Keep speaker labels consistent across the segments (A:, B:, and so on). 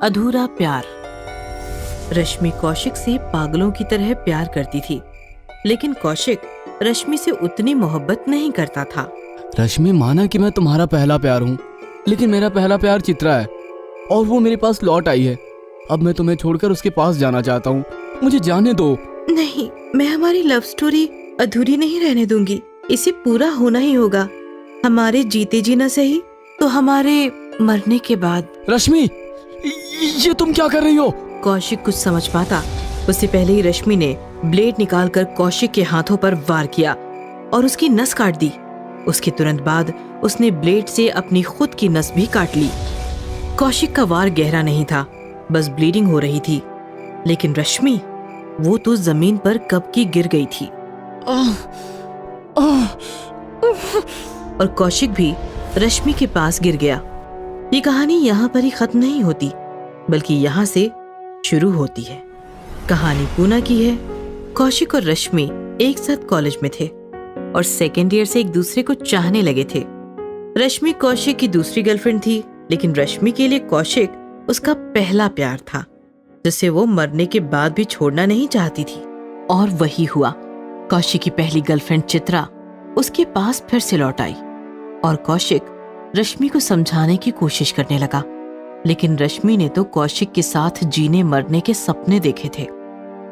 A: अधूरा प्यार। रश्मि कौशिक से पागलों की तरह प्यार करती थी, लेकिन कौशिक रश्मि से उतनी मोहब्बत नहीं करता था।
B: रश्मि, माना कि मैं तुम्हारा पहला प्यार हूँ, लेकिन मेरा पहला प्यार चित्रा है और वो मेरे पास लौट आई है। अब मैं तुम्हें छोड़कर उसके पास जाना चाहता हूँ, मुझे जाने दो।
A: नहीं, मैं हमारी लव स्टोरी अधूरी नहीं रहने दूंगी। इसे पूरा होना ही होगा। हमारे जीते जी न सही तो हमारे मरने के बाद।
B: रश्मि, ये तुम क्या कर रही हो?
A: कौशिक कुछ समझ पाता उससे पहले ही रश्मि ने ब्लेड निकालकर कौशिक के हाथों पर वार किया और उसकी नस काट दी। उसके तुरंत बाद उसने ब्लेड से अपनी खुद की नस भी काट ली। कौशिक का वार गहरा नहीं था, बस ब्लीडिंग हो रही थी, लेकिन रश्मि, वो तो जमीन पर कब की गिर गई थी। और कौशिक भी रश्मि के पास गिर गया। ये कहानी यहाँ पर ही खत्म नहीं होती, बल्कि यहाँ से शुरू होती है। कहानी पूना की है। कौशिक और रश्मि एक साथ कॉलेज में थे और सेकेंड ईयर से एक दूसरे को चाहने लगे थे। रश्मि कौशिक की दूसरी गर्लफ्रेंड थी, लेकिन रश्मि के लिए कौशिक उसका पहला प्यार था, जिसे वो मरने के बाद भी छोड़ना नहीं चाहती थी। और वही हुआ। कौशिक की पहली गर्लफ्रेंड चित्रा उसके पास फिर से लौट आई और कौशिक रश्मि को समझाने की कोशिश करने लगा, लेकिन रश्मि ने तो कौशिक के साथ जीने मरने के सपने देखे थे।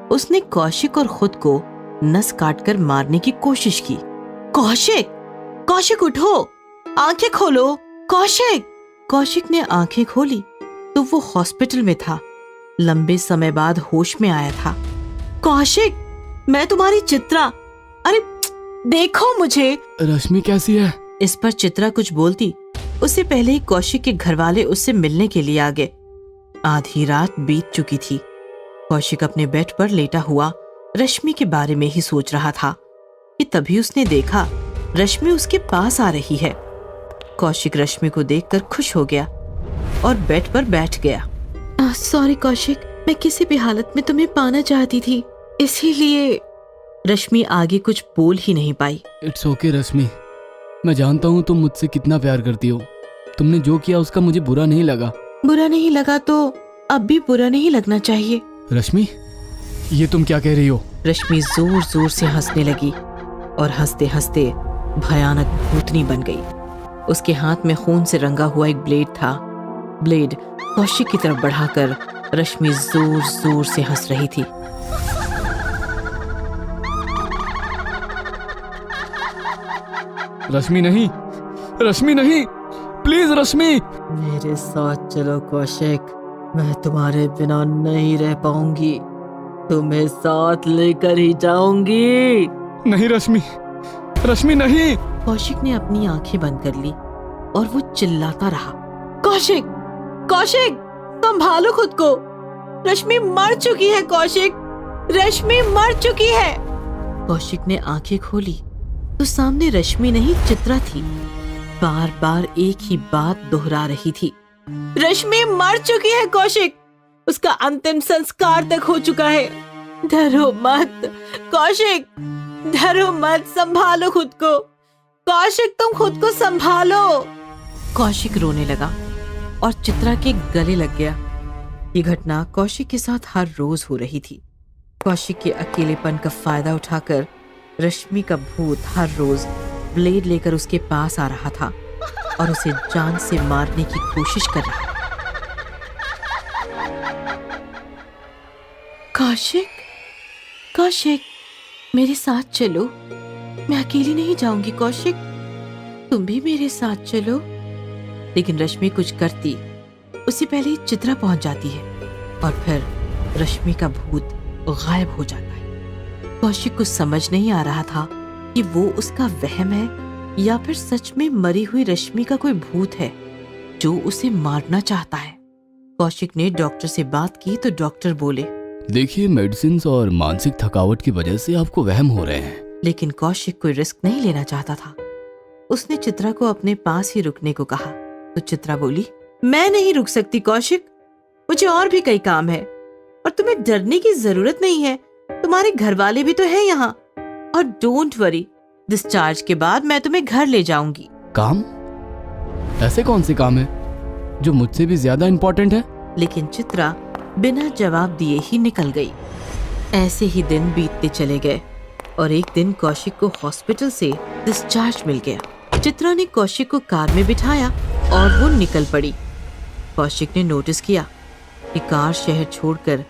A: उसने कौशिक और खुद को नस काटकर मारने की कोशिश की। कौशिक, कौशिक उठो, आंखें खोलो, कौशिक। कौशिक ने आंखें खोली तो वो हॉस्पिटल में था। लंबे समय बाद होश में आया था। कौशिक, मैं तुम्हारी चित्रा, अरे देखो मुझे।
B: रश्मि कैसी है?
A: इस पर चित्रा कुछ बोलती उससे पहले ही कौशिक के घरवाले उससे मिलने के लिए आ गए। आधी रात बीत चुकी थी। कौशिक अपने बेड पर लेटा हुआ रश्मि के बारे में ही सोच रहा था कि तभी उसने देखा रश्मि उसके पास आ रही है। कौशिक रश्मि को देखकर खुश हो गया और बेड पर बैठ गया। सॉरी कौशिक, मैं किसी भी हालत में तुम्हें पाना चाहती थी, इसीलिए। रश्मि आगे कुछ बोल ही नहीं पाई।
B: इट्स ओके रश्मि, मैं जानता हूँ तुम मुझसे कितना प्यार करती हो। तुमने जो किया उसका मुझे बुरा नहीं लगा।
A: बुरा नहीं लगा तो अब भी बुरा नहीं लगना चाहिए।
B: रश्मि, ये तुम क्या कह रही हो?
A: रश्मि जोर जोर से हंसने लगी और हंसते हंसते भयानक भूतनी बन गई। उसके हाथ में खून से रंगा हुआ एक ब्लेड था। ब्लेड कौशिक की तरफ बढ़ाकर रश्मि जोर जोर से हंस रही थी।
B: रश्मि नहीं, रश्मि नहीं, प्लीज रश्मि।
A: मेरे साथ चलो कौशिक, मैं तुम्हारे बिना नहीं रह पाऊंगी, तुम्हें साथ लेकर ही जाऊंगी।
B: नहीं रश्मि, रश्मि नहीं।
A: कौशिक ने अपनी आंखें बंद कर ली और वो चिल्लाता रहा, कौशिक, कौशिक, संभालो खुद को, रश्मि मर चुकी है। कौशिक, रश्मि मर चुकी है। कौशिक ने आंखें खोली तो सामने रश्मि नहीं चित्रा थी। बार बार एक ही बात दोहरा रही थी, रश्मि मर चुकी है कौशिक, उसका अंतिम संस्कार तक हो चुका है। डरो मत कौशिक, डरो मत, संभालो खुद को। कौशिक, तुम खुद को संभालो। कौशिक रोने लगा और चित्रा के गले लग गया। ये घटना कौशिक के साथ हर रोज हो रही थी। कौशिक के अकेलेपन का फायदा उठाकर रश्मि का भूत हर रोज ब्लेड लेकर उसके पास आ रहा था और उसे जान से मारने की कोशिश कर रहा था। कौशिक, कौशिक, मेरे साथ चलो, मैं अकेली नहीं जाऊंगी। कौशिक, तुम भी मेरे साथ चलो। लेकिन रश्मि कुछ करती उससे पहले ही चित्रा पहुंच जाती है और फिर रश्मि का भूत गायब हो जाता है। कौशिक को समझ नहीं आ रहा था कि वो उसका वहम है या फिर सच में मरी हुई रश्मि का कोई भूत है जो उसे मारना चाहता है। कौशिक ने डॉक्टर से बात की तो डॉक्टर बोले,
B: देखिए, मेडिसिन और मानसिक थकावट की वजह से आपको वहम हो रहे हैं।
A: लेकिन कौशिक कोई रिस्क नहीं लेना चाहता था। उसने चित्रा को अपने पास ही रुकने को कहा तो चित्रा बोली, मैं नहीं रुक सकती कौशिक, मुझे और भी कई काम है और तुम्हें डरने की जरूरत नहीं है। तुम्हारे घर वाले भी तो हैं यहाँ। और डोंट वरी, डिस्चार्ज के बाद मैं तुम्हें घर ले जाऊंगी।
B: काम? ऐसे कौन से काम है जो मुझसे भी ज्यादा इम्पोर्टेंट है?
A: लेकिन चित्रा बिना जवाब दिए ही निकल गई। ऐसे ही दिन बीतते चले गए और एक दिन कौशिक को हॉस्पिटल से डिस्चार्ज मिल गया। चित्रा ने कौशिक को कार में बिठाया और वो निकल पड़ी। कौशिक ने नोटिस किया कि कार शहर छोड़कर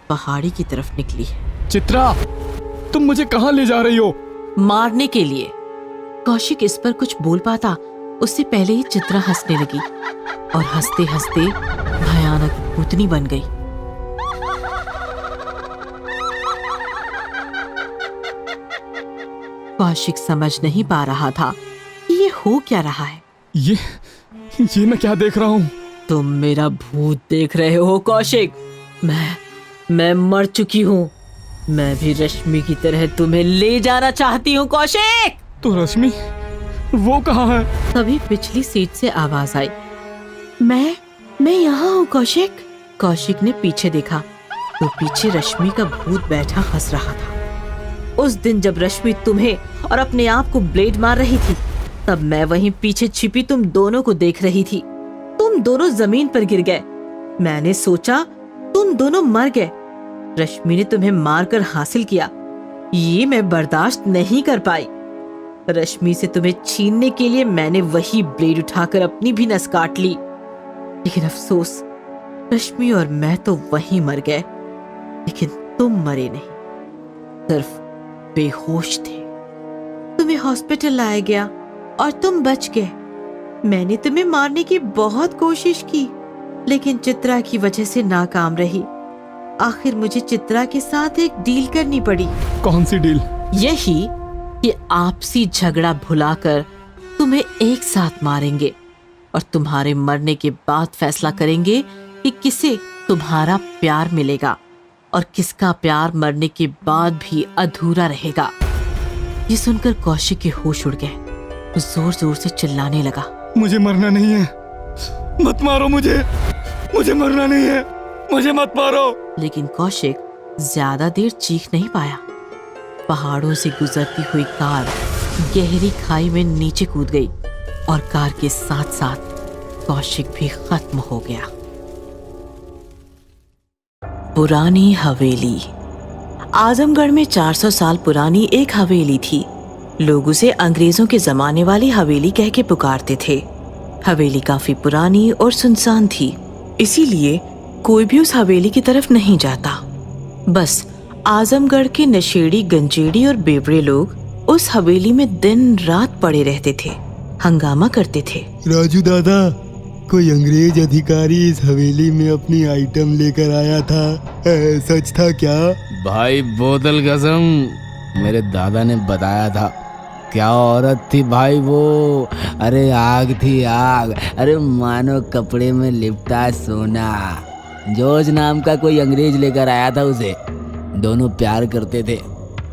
A: पहाड़ी की तरफ निकली है।
B: चित्रा, तुम मुझे कहाँ ले जा रही हो?
A: मारने के लिए। कौशिक इस पर कुछ बोल पाता उससे पहले ही चित्रा हंसने लगी और हंसते हंसते भयानक भूतनी बन गई। कौशिक समझ नहीं पा रहा था कि ये हो क्या रहा है।
B: ये मैं क्या देख रहा हूँ?
A: तुम मेरा भूत देख रहे हो कौशिक। मैं मर चुकी हूँ। मैं भी रश्मि की तरह तुम्हें ले जाना चाहती हूँ कौशिक।
B: तो रश्मि वो कहाँ है?
A: तभी पिछली सीट से आवाज आई, मैं यहाँ हूँ कौशिक। कौशिक ने पीछे देखा तो पीछे रश्मि का भूत बैठा हंस रहा था। उस दिन जब रश्मि तुम्हें और अपने आप को ब्लेड मार रही थी, तब मैं वहीं पीछे छिपी तुम दोनों को देख रही थी। तुम दोनों जमीन पर गिर गए। मैंने सोचा तुम दोनों मर गए। रश्मि ने तुम्हें मारकर हासिल किया। ये मैं बर्दाश्त नहीं कर पाई। रश्मि से तुम्हें छीनने के लिए मैंने वही ब्लेड उठाकर अपनी भी नस काट ली। लेकिन अफसोस, रश्मि और मैं तो वहीं मर गए, लेकिन तुम मरे नहीं, सिर्फ बेहोश थे। तुम्हें हॉस्पिटल लाया गया और तुम बच गए। मैंने तुम्हें मारने की बहुत कोशिश की, लेकिन चित्रा की वजह से नाकाम रही। आखिर मुझे चित्रा के साथ एक डील करनी पड़ी।
B: कौन सी डील?
A: यही कि आपसी झगड़ा भुलाकर तुम्हें एक साथ मारेंगे और तुम्हारे मरने के बाद फैसला करेंगे कि किसे तुम्हारा प्यार मिलेगा और किसका प्यार मरने के बाद भी अधूरा रहेगा। ये सुनकर कौशिक के होश उड़ गए। वो जोर जोर से चिल्लाने लगा,
B: मुझे मरना नहीं है, मत मारो मुझे मरना नहीं है, मुझे मत मारो।
A: लेकिन कौशिक ज्यादा देर चीख नहीं पाया। पहाड़ों से गुजरती हुई कार गहरी खाई में नीचे कूद गई और कार के साथ साथ कौशिक भी खत्म हो गया। पुरानी हवेली। आजमगढ़ में 400 साल पुरानी एक हवेली थी। लोग उसे अंग्रेजों के जमाने वाली हवेली कह के पुकारते थे। हवेली काफी पुरानी और सुनसान थी, इसीलिए कोई भी उस हवेली की तरफ नहीं जाता। बस आजमगढ़ के नशेड़ी, गंजेड़ी और बेवड़े लोग उस हवेली में दिन रात पड़े रहते थे, हंगामा करते थे।
C: राजू दादा, कोई अंग्रेज अधिकारी इस हवेली में अपनी आइटम लेकर आया था, सच था क्या?
B: भाई बोतल कसम, मेरे दादा ने बताया था। क्या औरत थी भाई वो, अरे आग थी आग, अरे मानो कपड़े में लिपटा सोना। जॉर्ज नाम का कोई अंग्रेज लेकर आया था उसे। दोनों प्यार करते थे,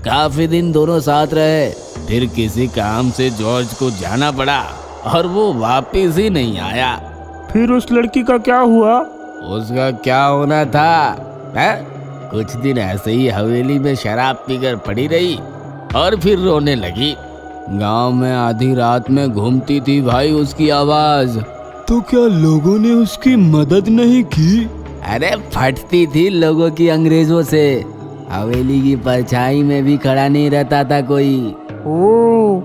B: काफी दिन दोनों साथ रहे। फिर किसी काम से जॉर्ज को जाना पड़ा और वो वापिस ही नहीं आया।
D: फिर उस लड़की का क्या हुआ?
B: उसका क्या होना था है? कुछ दिन ऐसे ही हवेली में शराब पीकर पड़ी रही और फिर रोने लगी। गांव में आधी रात में घूमती थी भाई उसकी आवाज।
C: तो क्या लोगों ने उसकी मदद नहीं की?
B: अरे फटती थी लोगों की अंग्रेजों से। हवेली की परछाई में भी खड़ा नहीं रहता था कोई।
D: ओ,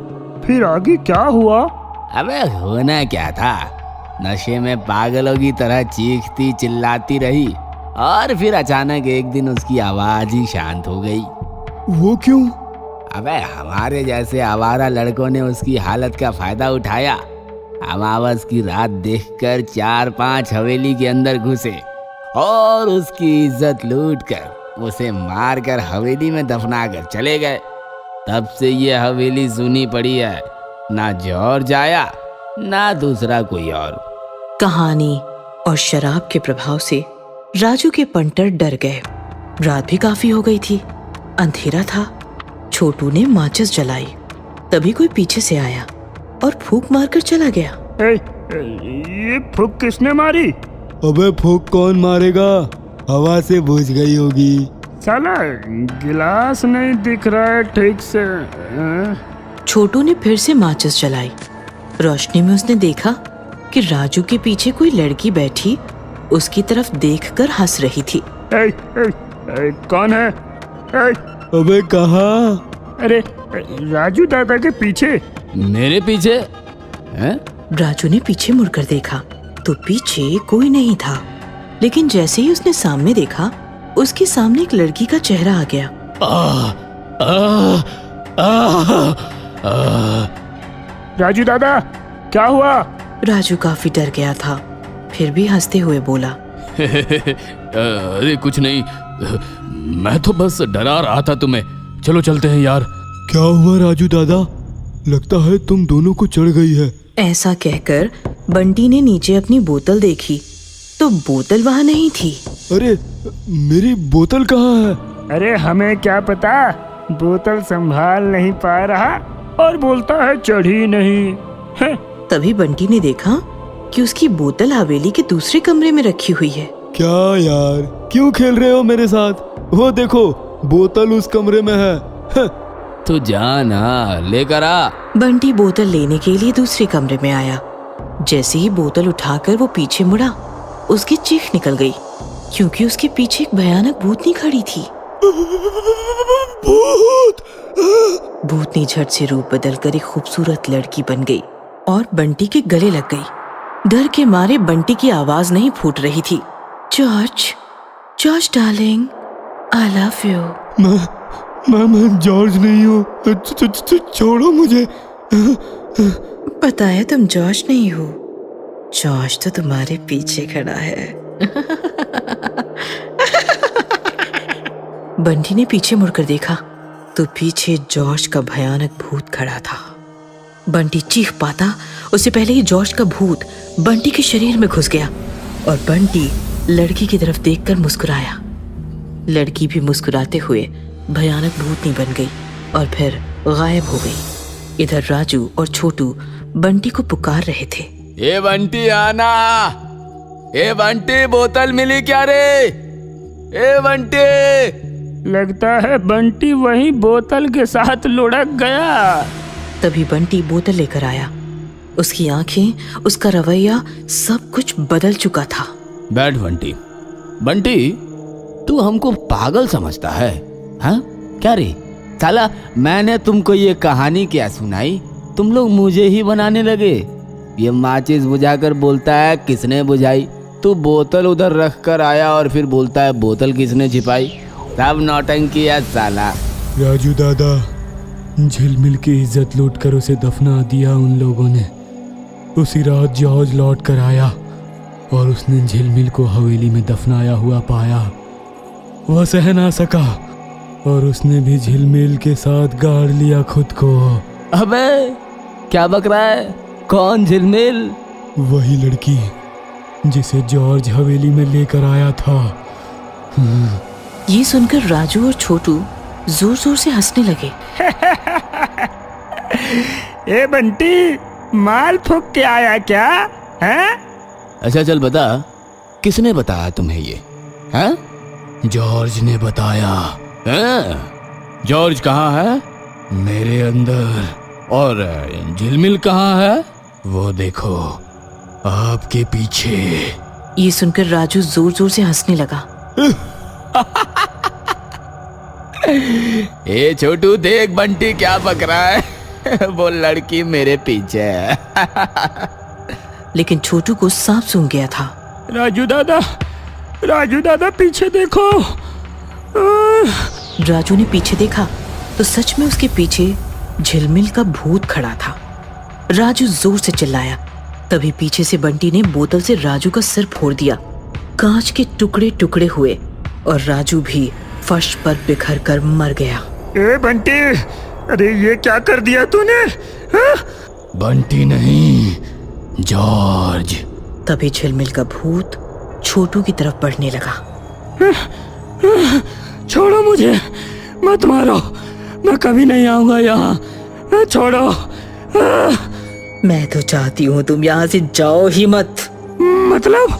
D: फिर आगे क्या हुआ?
B: अबे होना क्या था, नशे में पागलों की तरह चीखती चिल्लाती रही और फिर अचानक एक दिन उसकी आवाज ही शांत हो गई।
C: वो क्यों?
B: अबे हमारे जैसे आवारा लड़कों ने उसकी हालत का फायदा उठाया। अमावस की रात देखकर 4-5 हवेली के अंदर घुसे और उसकी इज्जत लूटकर उसे मारकर हवेली में दफना कर चले गए। तब से ये हवेली सुनी पड़ी है, ना जॉर्ज आया ना दूसरा कोई और।
A: कहानी और शराब के प्रभाव से राजू के पंटर डर गए। रात भी काफी हो गई थी, अंधेरा था। छोटू ने माचिस जलाई, तभी कोई पीछे से आया और फूंक मारकर चला गया।
D: ये फूंक किसने मारी?
C: अबे फूंक कौन मारेगा, हवा से बुझ गई होगी।
D: साला गिलास नहीं दिख रहा है ठीक से।
A: छोटू ने फिर से माचिस जलाई। रोशनी में उसने देखा कि राजू के पीछे कोई लड़की बैठी उसकी तरफ देखकर हंस रही थी।
D: कौन है?
C: अबे कहाँ?
D: अरे राजू दादा के पीछे।
B: मेरे पीछे हैं?
A: राजू ने पीछे मुड़कर देखा तो पीछे कोई नहीं था, लेकिन जैसे ही उसने सामने देखा उसके सामने एक लड़की का चेहरा आ गया।
D: राजू दादा क्या हुआ?
A: राजू काफी डर गया था, फिर भी हंसते हुए बोला,
B: अरे कुछ नहीं, मैं तो बस डरा रहा था तुम्हें। चलो चलते हैं यार।
C: क्या हुआ राजू दादा? लगता है तुम दोनों को चढ़ गई है।
A: ऐसा कहकर बंटी ने नीचे अपनी बोतल देखी तो बोतल वहाँ नहीं थी।
C: अरे मेरी बोतल कहाँ है?
D: अरे हमें क्या पता, बोतल संभाल नहीं पा रहा और बोलता है चढ़ी नहीं है।
A: तभी बंटी ने देखा कि उसकी बोतल हवेली के दूसरे कमरे में रखी हुई है।
C: क्या यार, क्यों खेल रहे हो मेरे साथ? वो देखो, बोतल उस कमरे में है।
B: तो जाना लेकर आ।
A: बंटी बोतल लेने के लिए दूसरे कमरे में आया। जैसे ही बोतल उठाकर वो पीछे मुड़ा, उसकी चीख निकल गई क्योंकि उसके पीछे एक भयानक भूतनी खड़ी थी। भूतनी झट से रूप बदलकर एक खूबसूरत लड़की बन गई और बंटी के गले लग गई। डर के मारे बंटी की आवाज नहीं फूट रही थी। George, George darling, I love you.
C: मैं जॉर्ज नहीं हूँ, छोड़ो मुझे।
A: पता है तुम जॉर्ज नहीं हो, जॉर्ज तो तुम्हारे पीछे खड़ा है। बंटी ने पीछे मुड़कर देखा तो पीछे जॉर्ज का भयानक भूत खड़ा था। बंटी चीख पाता उससे पहले ही जॉर्ज का भूत बंटी के शरीर में घुस गया और बंटी लड़की की तरफ देखकर मुस्कुराया। लड़की भी मुस्कुराते हुए भयानक भूतनी बन गई और फिर गायब हो गई। इधर राजू और छोटू बंटी को पुकार रहे थे।
B: ए बंटी आना, ए बंटी बोतल मिली क्या रे? ए बंटी।
D: लगता है बंटी वही बोतल के साथ लुढ़क गया।
A: तभी बंटी बोतल लेकर आया। उसकी आंखें, उसका रवैया, सब कुछ बदल चुका था।
B: बैठ बंटी। बंटी, तू हमको पागल समझता है? हाँ क्या रे साला, मैंने तुमको ये कहानी क्या सुनाई, तुम लोग मुझे ही बनाने लगे। ये माचिस बुझाकर बोलता है किसने बुझाई, तू बोतल उधर रख कर आया और फिर बोलता है बोतल किसने छिपाई। सब नौटंकी है साला।
C: राजू दादा, झिलमिल की इज्जत लूट कर उसे दफना दिया उन लोगों ने। उसी रात जॉर्ज लौट कर आया और उसने झिलमिल को हवेली में दफनाया हुआ पाया। वह सह ना सका और उसने भी झिलमिल के साथ गाड़ लिया खुद को।
B: अबे क्या बक रहा है? कौन झिलमिल?
C: वही लड़की जिसे जॉर्ज हवेली में लेकर आया था।
A: ये सुनकर राजू और छोटू जोर जोर से हंसने लगे।
D: ए बंटी, माल फूक के आया क्या है?
B: अच्छा चल बता, किसने बताया तुम्हें ये? हैं?
C: जॉर्ज ने बताया।
B: हैं? जॉर्ज कहाँ है?
C: मेरे अंदर।
B: और झिलमिल कहाँ है?
C: वो देखो, आपके पीछे।
A: ये सुनकर राजू जोर जोर से हंसने लगा।
B: ए छोटू, देख बंटी क्या बक रहा है। वो लड़की मेरे पीछे है।
A: लेकिन छोटू को सांप सूंघ गया था।
D: राजू दादा पीछे देखो।
A: राजू ने पीछे देखा तो सच में उसके पीछे झिलमिल का भूत खड़ा था। राजू जोर से चिल्लाया। तभी पीछे से बंटी ने बोतल से राजू का सिर फोड़ दिया। कांच के टुकड़े टुकड़े हुए और राजू भी फर्श पर बिखर कर मर गया।
D: ए बंटी, अरे ये क्या कर दिया तूने? हा?
C: बंटी नहीं, जॉर्ज।
A: तभी झिलमिल का भूत छोटू की तरफ बढ़ने लगा।
D: छोड़ो मुझे, मत मारो, मैं कभी नहीं आऊंगा यहाँ। छोड़ो।
A: मैं तो चाहती हूँ तुम यहाँ से जाओ ही मत।
D: मतलब?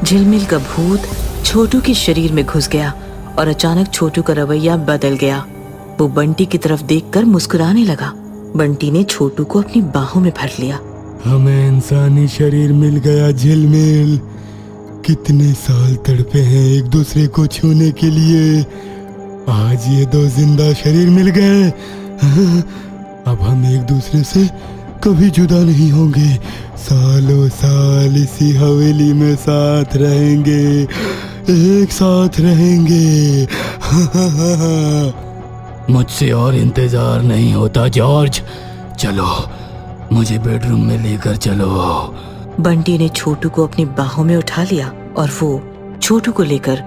A: झिलमिल का भूत छोटू के शरीर में घुस गया और अचानक छोटू का रवैया बदल गया। वो बंटी की तरफ देखकर मुस्कुराने लगा। बंटी ने छोटू को अपनी बाहों में भर लिया।
C: हमें इंसानी शरीर मिल गया झिलमिल। कितने साल तड़पे हैं एक दूसरे को छूने के लिए, आज ये दो जिंदा शरीर मिल गए। अब हम एक दूसरे से कभी जुदा नहीं होंगे, सालों साल इसी हवेली में साथ रहेंगे, एक साथ रहेंगे। मुझसे और इंतजार नहीं होता जॉर्ज, चलो मुझे बेडरूम में लेकर चलो।
A: बंटी ने छोटू को अपनी बाहों में उठा लिया और वो छोटू को लेकर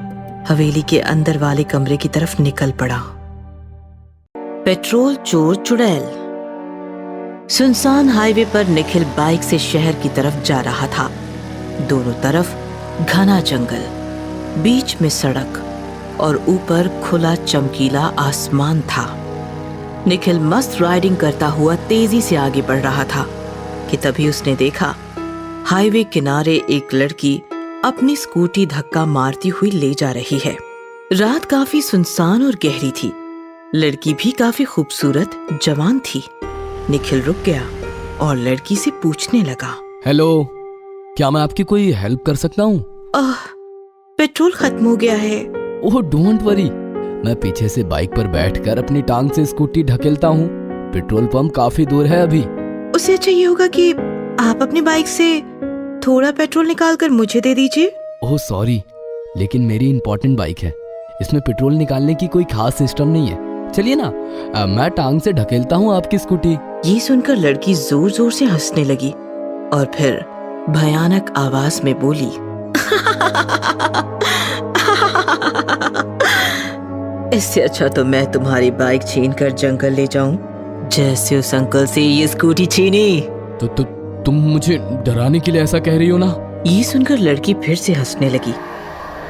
A: हवेली के अंदर वाले कमरे की तरफ निकल पड़ा। पेट्रोल चोर चुड़ैल। सुनसान हाईवे पर निखिल बाइक से शहर की तरफ जा रहा था। दोनों तरफ घना जंगल, बीच में सड़क और ऊपर खुला चमकीला आसमान था। निखिल मस्त राइडिंग करता हुआ तेजी से आगे बढ़ रहा था कि तभी उसने देखा हाईवे किनारे एक लड़की अपनी स्कूटी धक्का मारती हुई ले जा रही है। रात काफी सुनसान और गहरी थी। लड़की भी काफी खूबसूरत जवान थी। निखिल रुक गया और लड़की से पूछने लगा,
B: हेलो, क्या मैं आपकी कोई हेल्प कर सकता हूँ?
A: पेट्रोल खत्म हो गया है।
B: ओह डोंट वरी, मैं पीछे से बाइक पर बैठकर अपनी टांग से स्कूटी ढकेलता हूँ। पेट्रोल पंप काफी दूर है अभी।
A: उससे अच्छा ये होगा कि आप अपनी बाइक से थोड़ा पेट्रोल निकाल कर मुझे दे दीजिए।
B: ओह सॉरी, लेकिन मेरी इंपॉर्टेंट बाइक है, इसमें पेट्रोल निकालने की कोई खास सिस्टम नहीं है। चलिए ना, मैं टांग से ढकेलता हूँ आपकी स्कूटी।
A: ये सुनकर लड़की जोर जोर से हंसने लगी और फिर भयानक आवाज में बोली, इससे अच्छा तो मैं तुम्हारी बाइक छीन कर जंगल ले जाऊं, जैसे उस अंकल से ये स्कूटी छीनी।
B: तो तुम मुझे डराने के लिए ऐसा कह रही हो ना?
A: ये सुनकर लड़की फिर से हंसने लगी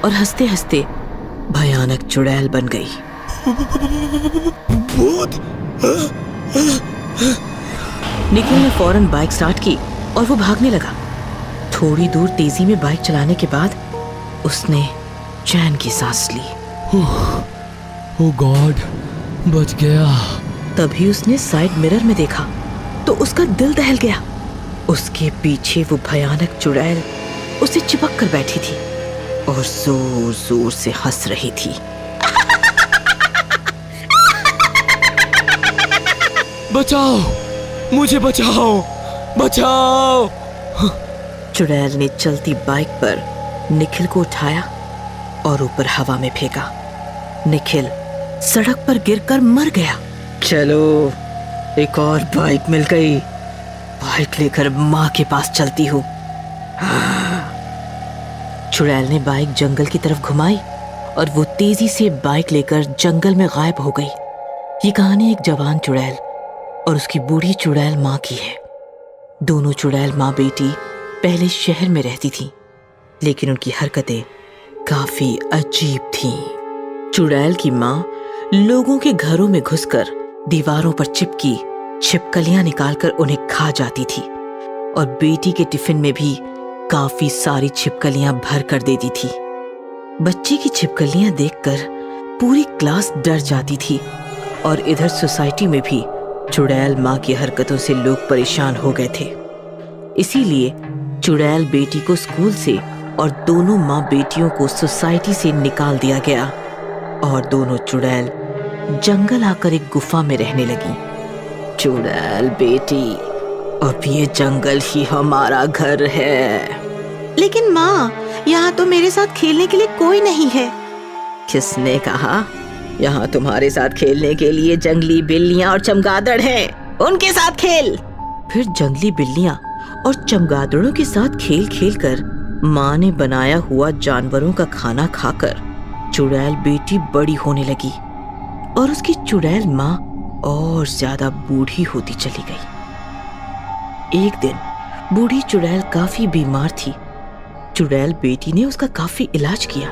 A: और हंसते हंसते भयानक चुड़ैल बन गई। निखिल ने फौरन बाइक स्टार्ट की और वो भागने लगा। थोड़ी दूर तेजी में बाइक चलाने के बाद उसने चैन की सांस ली।
C: ओह गॉड, बच गया।
A: तभी उसने साइड मिरर में देखा तो उसका दिल दहल गया। उसके पीछे वो भयानक चुड़ैल उसे चिपक कर बैठी थी और जोर जोर से हंस रही थी।
C: बचाओ, मुझे बचाओ, बचाओ।
A: चुड़ैल ने चलती बाइक पर निखिल को उठाया और ऊपर हवा में फेंका। निखिल सड़क पर गिरकर मर गया। चलो, एक और बाइक मिल गई। बाइक लेकर माँ के पास चलती हूँ। चुड़ैल ने बाइक जंगल की तरफ घुमाई और वो तेजी से बाइक लेकर जंगल में गायब हो गई। ये कहानी एक जवान चुड़ैल और उसकी बूढ़ी चुड़ैल माँ की है। दोनों चुड़ैल माँ बेटी पहले शहर में रहती थीं, लेकिन उनकी हरकतें काफी अजीब थीं। चुड़ैल की माँ लोगों के घरों में घुसकर दीवारों पर चिपकी छिपकलियां निकालकर उन्हें खा जाती थी और बेटी के टिफिन में भी काफी सारी छिपकलियां भर कर देती थी। बच्ची की छिपकलियां देखकर पूरी क्लास डर जाती थी और इधर सोसाइटी में भी चुड़ैल माँ की हरकतों से लोग परेशान हो गए थे। इसीलिए चुड़ैल बेटी को स्कूल से और दोनों माँ बेटियों को सोसाइटी से निकाल दिया गया और दोनों चुड़ैल जंगल आकर एक गुफा में रहने लगी। चुड़ैल बेटी, अब ये जंगल ही हमारा घर है। लेकिन माँ, यहाँ तो मेरे साथ खेलने के लिए कोई नहीं है। किसने कहा? यहाँ तुम्हारे साथ खेलने के लिए जंगली बिल्लियाँ और चमगादड़ हैं, उनके साथ खेल। फिर जंगली बिल्लियाँ और चमगादड़ों के साथ खेल खेल कर माँ ने बनाया हुआ जानवरों का खाना खाकर चुड़ैल बेटी बड़ी होने लगी और उसकी चुड़ैल माँ और ज्यादा बूढ़ी होती चली गई। एक दिन बूढ़ी चुड़ैल काफी बीमार थी। चुड़ैल बेटी ने उसका काफी इलाज किया,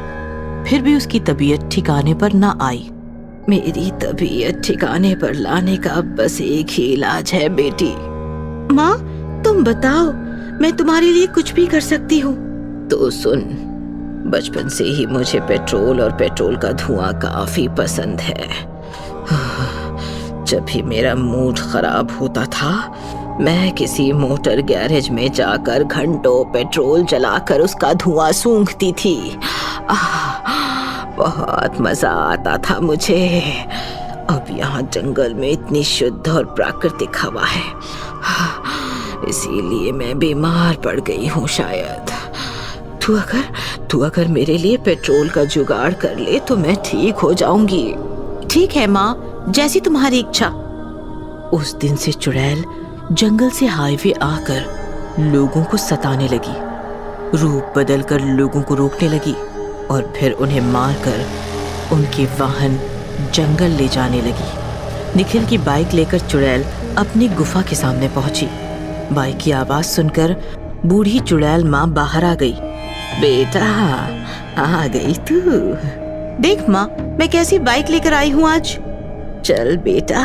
A: फिर भी उसकी तबीयत ठिकाने पर ना आई। मेरी तबीयत ठिकाने पर लाने का बस एक ही इलाज है बेटी। माँ, तुम बताओ, मैं तुम्हारे लिए कुछ भी कर सकती हूँ। तो सुन, बचपन से ही मुझे पेट्रोल और पेट्रोल का धुआं काफी पसंद है। जब भी मेरा मूड खराब होता था, मैं किसी मोटर गैरेज में जाकर घंटों पेट्रोल जलाकर उसका धुआं सूंघती थी। बहुत मजा आता था मुझे। अब यहाँ जंगल में इतनी शुद्ध और प्राकृतिक हवा है, इसीलिए मैं बीमार पड़ गई हूँ शायद। तू अगर मेरे लिए पेट्रोल का जुगाड़ कर ले तो मैं ठीक हो जाऊंगी। ठीक है माँ, जैसी तुम्हारी इच्छा। उस दिन से चुड़ैल जंगल से हाईवे आकर लोगों को सताने लगी, रूप बदलकर लोगों को रोकने लगी और फिर उन्हें मारकर उनके वाहन जंगल ले जाने लगी। निखिल की बाइक लेकर चुड़ैल अपनी गुफा के सामने पहुंची। बाइक की आवाज सुनकर बूढ़ी चुड़ैल माँ बाहर आ गई। बेटा, आ गई तू। देख माँ, मैं कैसी बाइक लेकर आई हूँ आज। चल बेटा,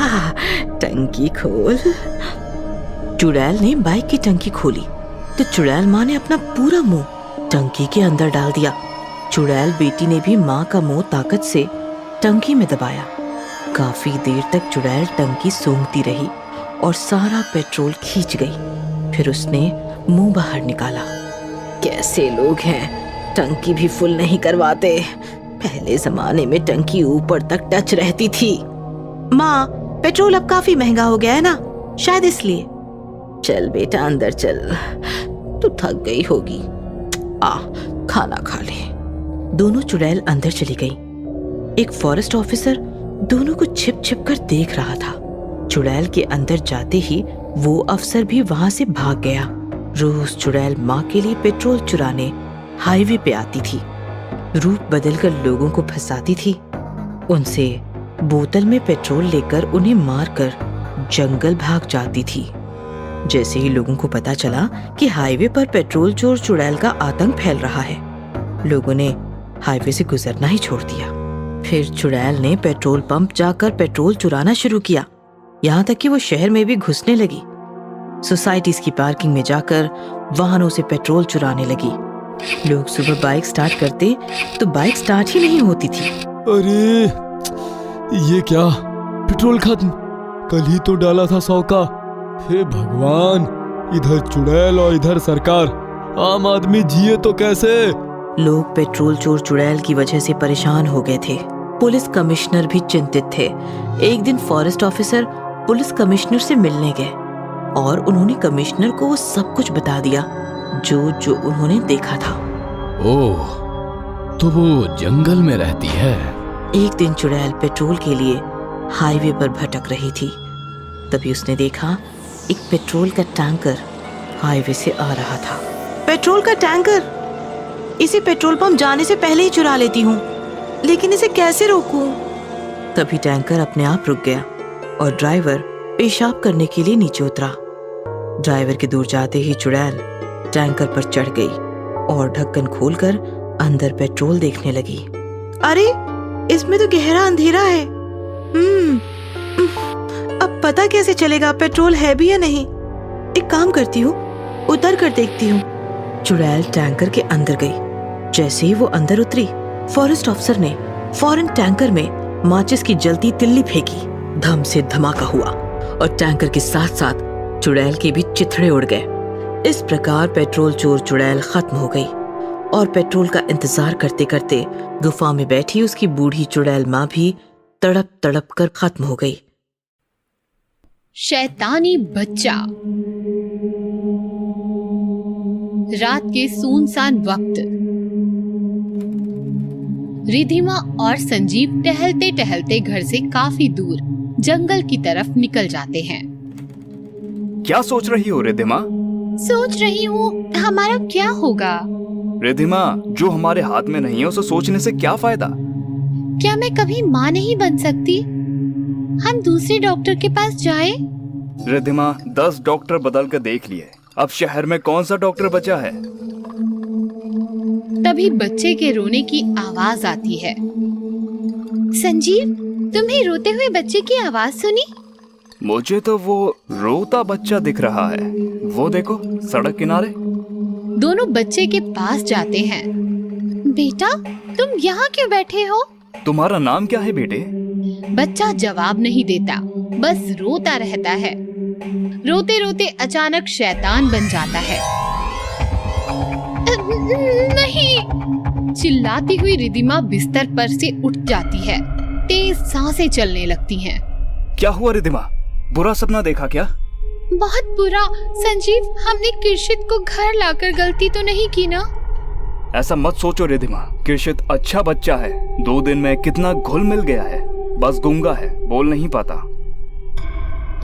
A: टंकी खोल। चुड़ैल ने बाइक की टंकी खोली तो चुड़ैल माँ ने अपना पूरा मुंह टंकी के अंदर डाल दिया। चुड़ैल बेटी ने भी माँ का मुंह ताकत से टंकी में दबाया। काफी देर तक चुड़ैल टंकी सूंघती रही और सारा पेट्रोल खींच गई। फिर उसने मुंह बाहर निकाला। कैसे लोग हैं, टंकी भी फुल नहीं करवाते। पहले जमाने में टंकी ऊपर तक टच रहती थी। माँ, पेट्रोल अब काफी महंगा हो गया है ना, शायद इसलिए। चल बेटा अंदर चल, तू थक गई होगी। खाना खा ले। दोनों चुड़ैल अंदर चली गई। एक फॉरेस्ट ऑफिसर दोनों को छिप छिप कर देख रहा था। चुड़ैल के अंदर जाते ही वो अफसर भी वहां से भाग गया। रोज चुड़ैल माँ के लिए पेट्रोल चुराने हाईवे पे आती थी, रूप बदलकर लोगों को फंसाती थी, उनसे बोतल में पेट्रोल लेकर उन्हें मारकर जंगल भाग जाती थी। जैसे ही लोगों को पता चला कि हाईवे पर पेट्रोल चोर चुड़ैल का आतंक फैल रहा है, लोगों ने हाईवे से गुजरना ही छोड़ दिया। फिर चुड़ैल ने पेट्रोल पंप जाकर पेट्रोल चुराना शुरू किया, यहाँ तक कि वो शहर में भी घुसने लगी। सोसाइटीज की पार्किंग में जाकर वाहनों से पेट्रोल चुराने लगी। लोग सुबह बाइक स्टार्ट करते तो बाइक स्टार्ट ही नहीं होती थी।
C: अरे ये क्या, पेट्रोल खत्म, कल ही तो डाला था 100 का। हे भगवान, इधर चुड़ैल और इधर सरकार, आम आदमी जिए तो कैसे।
A: लोग पेट्रोल चोर चुड़ैल की वजह से परेशान हो गए थे। पुलिस कमिश्नर भी चिंतित थे। एक दिन फॉरेस्ट ऑफिसर पुलिस कमिश्नर से मिलने गए और उन्होंने कमिश्नर को वो सब कुछ बता दिया जो उन्होंने देखा था।
B: ओह, तो वो जंगल में रहती है।
A: एक दिन चुड़ैल पेट्रोल के लिए हाईवे पर भटक रही थी। तभी उसने देखा एक पेट्रोल का टैंकर हाईवे से आ रहा था। पेट्रोल का टैंकर, इसे पेट्रोल पंप जाने से पहले ही चुरा लेती हूँ, लेकिन इसे कैसे रोकूं? तभी टैंकर अपने आप रुक गया और ड्राइवर पेशाब करने के लिए नीचे उतरा। ड्राइवर के दूर जाते ही चुड़ैल टैंकर पर चढ़ गई और ढक्कन खोलकर अंदर पेट्रोल देखने लगी। अरे, इसमें तो गहरा अंधेरा है। अब पता कैसे चलेगा पेट्रोल है भी या नहीं? एक काम करती हूँ, उतर कर देखती हूँ। चुड़ैल टैंकर के अंदर गई। जैसे ही वो अंदर उतरी, फॉरेस्ट अफसर ने फौरन टैंकर में माचिस की जलती तिल्ली फेंकी। धम से धमाका हुआ और टैंकर के साथ साथ चुड़ैल के भी चिथड़े उड़ गए। इस प्रकार पेट्रोल चोर चुड़ैल खत्म हो गई और पेट्रोल का इंतजार करते करते गुफा में बैठी उसकी बूढ़ी चुड़ैल माँ भी तड़प तड़प कर खत्म हो गई।
E: शैतानी बच्चा। रात के सुनसान वक्त रिधिमा और संजीव टहलते टहलते घर से काफी दूर जंगल की तरफ निकल जाते हैं।
F: क्या सोच रही हो रिधिमा?
E: सोच रही हूँ हमारा क्या होगा।
F: रिधिमा, जो हमारे हाथ में नहीं है उसे सोचने से क्या फायदा?
E: क्या मैं कभी माँ नहीं बन सकती? हम दूसरे डॉक्टर के पास जाएं?
F: रिधिमा, 10 डॉक्टर बदल कर देख लिए, अब शहर में कौन सा डॉक्टर बचा है?
E: तभी बच्चे के रोने की आवाज आती है। संजीव, तुम्हें रोते हुए बच्चे की आवाज सुनी?
F: मुझे तो वो रोता बच्चा दिख रहा है, वो देखो सड़क किनारे।
E: दोनों बच्चे के पास जाते हैं। बेटा, तुम यहाँ क्यों बैठे हो?
F: तुम्हारा नाम क्या है बेटे?
E: बच्चा जवाब नहीं देता, बस रोता रहता है। रोते रोते अचानक शैतान बन जाता है। नहीं! चिल्लाती हुई रिधिमा बिस्तर पर से उठ जाती है। तेज सांसें चलने लगती हैं।
F: क्या हुआ रिधिमा? बुरा सपना देखा क्या?
E: बहुत बुरा। संजीव, हमने किर्शित को घर लाकर गलती तो नहीं की ना?
F: ऐसा मत सोचो रिधिमा, किर्शित अच्छा बच्चा है। 2 दिन में कितना घुल मिल गया है। बस गूंगा है, बोल नहीं पाता।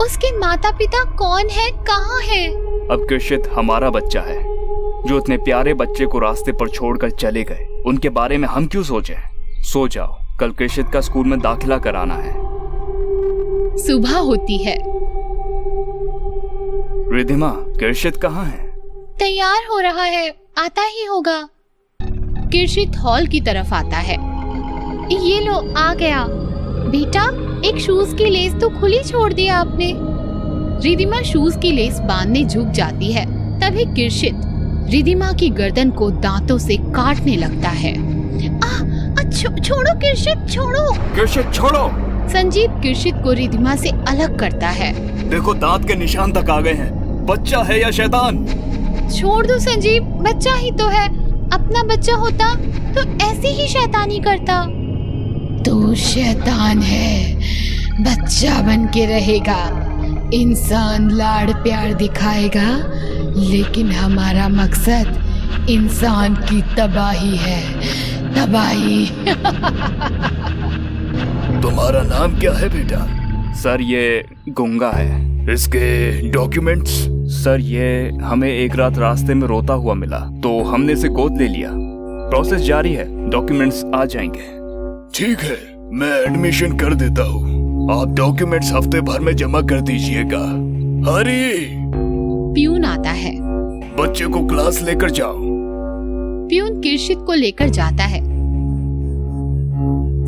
E: उसके माता पिता कौन है, कहाँ है?
F: अब किर्शित हमारा बच्चा है, जो इतने प्यारे बच्चे को रास्ते पर छोड़कर चले गए। उनके बारे में हम क्यों सोचें? सो जाओ, कल किर्शित का स्कूल में दाखिला कराना है।
E: सुबह होती है।
F: रिधिमा, किर्शित कहाँ है?
E: तैयार हो रहा है, आता ही होगा। किर्शित हॉल की तरफ आता है। ये लो, आ गया। बेटा, एक शूज की लेस तो खुली छोड़ दिया आपने। रिधिमा शूज की लेस बांधने झुक जाती है। तभी किर्शित रिधिमा की गर्दन को दांतों से काटने लगता है। छोड़ो किर्शित, छोड़ो।
F: किर्शित छोड़ो।
E: संजीव किर्शित को रिधिमा से अलग करता है।
F: देखो, दांत के निशान तक आ गए हैं। बच्चा है या शैतान?
E: छोड़ दो संजीव, बच्चा ही तो है। अपना बच्चा होता तो ऐसी ही शैतानी करता। तू शैतान है, बच्चा बन के रहेगा। इंसान लाड़ प्यार दिखाएगा, लेकिन हमारा मकसद इंसान की तबाही है, तबाही।
F: तुम्हारा नाम क्या है बेटा? सर, ये गूंगा है। इसके डॉक्यूमेंट्स? सर, ये हमें एक रात रास्ते में रोता हुआ मिला तो हमने इसे गोद ले लिया। प्रोसेस जारी है, डॉक्यूमेंट्स आ जाएंगे। ठीक है, मैं एडमिशन कर देता हूँ। आप डॉक्यूमेंट्स हफ्ते भर में जमा कर दीजिएगा। हरी!
E: प्यून आता है।
F: बच्चे को क्लास लेकर जाओ।
E: प्यून किर्शित को लेकर जाता है।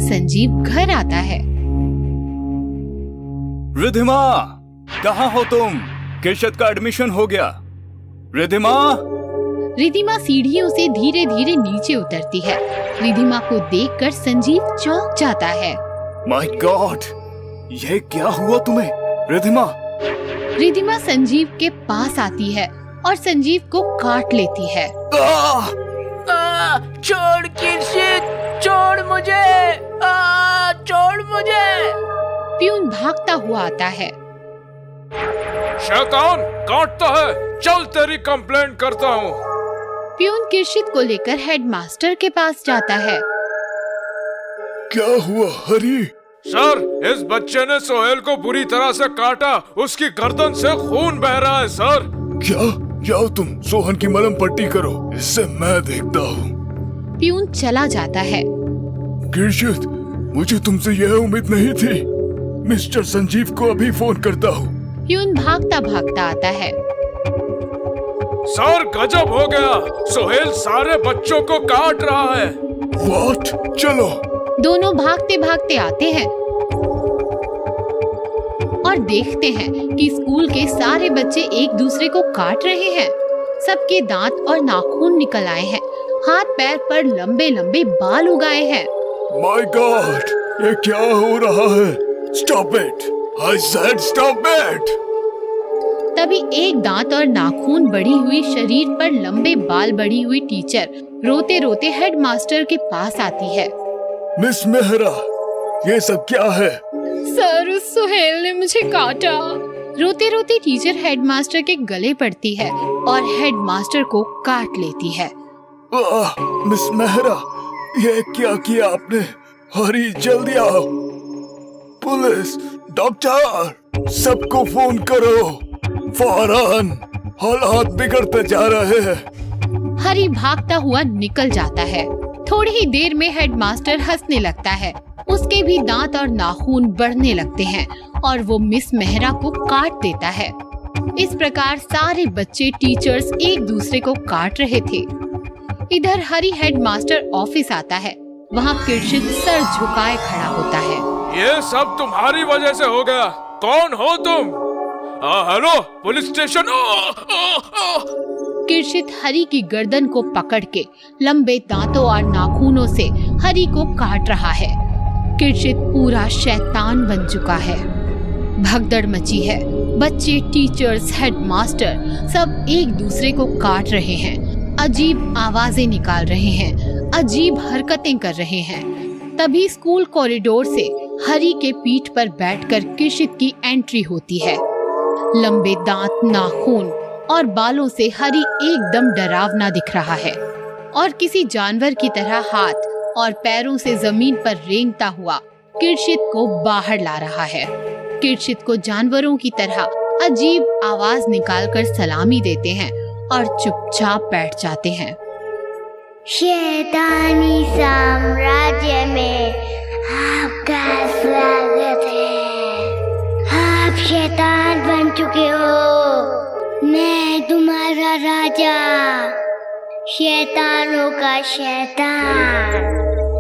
E: संजीव घर आता है।
F: रिधिमा, कहाँ हो तुम? किर्शित का एडमिशन हो गया। रिधिमा!
E: रिधिमा सीढ़ियों से धीरे धीरे नीचे उतरती है। रिधिमा को देखकर संजीव चौंक जाता है।
F: माय गॉड, ये क्या हुआ तुम्हें? रिधिमा!
E: रिधिमा संजीव के पास आती है और संजीव को काट लेती है।
A: छोड़ किर्शित, छोड़ मुझे, छोड़ मुझे।
E: प्यून भागता हुआ आता है।
G: शैतान काटता है, चल तेरी कंप्लेंट करता हूँ।
E: प्यून किर्शित को लेकर हेडमास्टर के पास जाता है।
F: क्या हुआ हरी?
G: सर, इस बच्चे ने सोहेल को बुरी तरह से काटा। उसकी गर्दन से खून बह रहा है सर।
F: क्या? जाओ तुम सोहन की मलहम पट्टी करो, इससे मैं देखता हूँ।
E: प्यून चला जाता है।
F: किर्शित, मुझे तुमसे यह उम्मीद नहीं थी। मिस्टर संजीव को अभी फोन करता हूँ।
E: प्यून भागता भागता आता है।
G: सर, गजब हो गया। सोहेल सारे बच्चों को काट रहा है।
F: व्हाट? चलो।
E: दोनों भागते भागते आते हैं और देखते हैं कि स्कूल के सारे बच्चे एक दूसरे को काट रहे हैं। सबके दांत और नाखून निकल आए हैं। हाथ पैर पर लंबे लंबे बाल उगाए हैं।
F: माय गॉड, ये क्या हो रहा है? Stop it! I said stop it!
E: तभी एक दांत और नाखून बढ़ी हुई, शरीर पर लंबे बाल बढ़ी हुई टीचर रोते रोते हेडमास्टर के पास आती है।
F: मिस मेहरा, ये सब क्या है?
E: सर, उस सोहेल ने मुझे काटा। रोते रोते टीचर हेडमास्टर के गले पड़ती है और हेडमास्टर को काट लेती है।
F: मिस मेहरा, ये क्या किया आपने? हरी, जल्दी आओ। पुलिस, डॉक्टर, सबको फोन करो फौरन। हालात बिगड़ते जा रहे हैं।
E: हरी भागता हुआ निकल जाता है। थोड़ी ही देर में हेडमास्टर हंसने लगता है। उसके भी दांत और नाखून बढ़ने लगते हैं और वो मिस मेहरा को काट देता है। इस प्रकार सारे बच्चे टीचर्स एक दूसरे को काट रहे थे। इधर हरी हेडमास्टर ऑफिस आता है। वहाँ किर्शित सर झुकाए खड़ा होता है।
G: ये सब तुम्हारी वजह से हो गया। कौन हो तुम? Hello, police station.
E: किर्शित हरी की गर्दन को पकड़ के लंबे दांतों और नाखूनों से हरी को काट रहा है। किर्शित पूरा शैतान बन चुका है। भगदड़ मची है। बच्चे, टीचर्स, हेडमास्टर सब एक दूसरे को काट रहे हैं, अजीब आवाजें निकाल रहे हैं, अजीब हरकतें कर रहे हैं। तभी स्कूल कॉरिडोर से हरी के पीठ पर बैठकर किर्शित की एंट्री होती है। लंबे दांत, नाखून और बालों से हरी एकदम डरावना दिख रहा है और किसी जानवर की तरह हाथ और पैरों से जमीन पर रेंगता हुआ किर्शित को बाहर ला रहा है। किर्शित को जानवरों की तरह अजीब आवाज निकालकर सलामी देते हैं और चुपचाप बैठ जाते हैं।
H: शैतानी साम्राज्य में आपका स्वागत है। आप शैतान बन चुके हो। मैं तुम्हारा राजा, शैतानों का शैतान।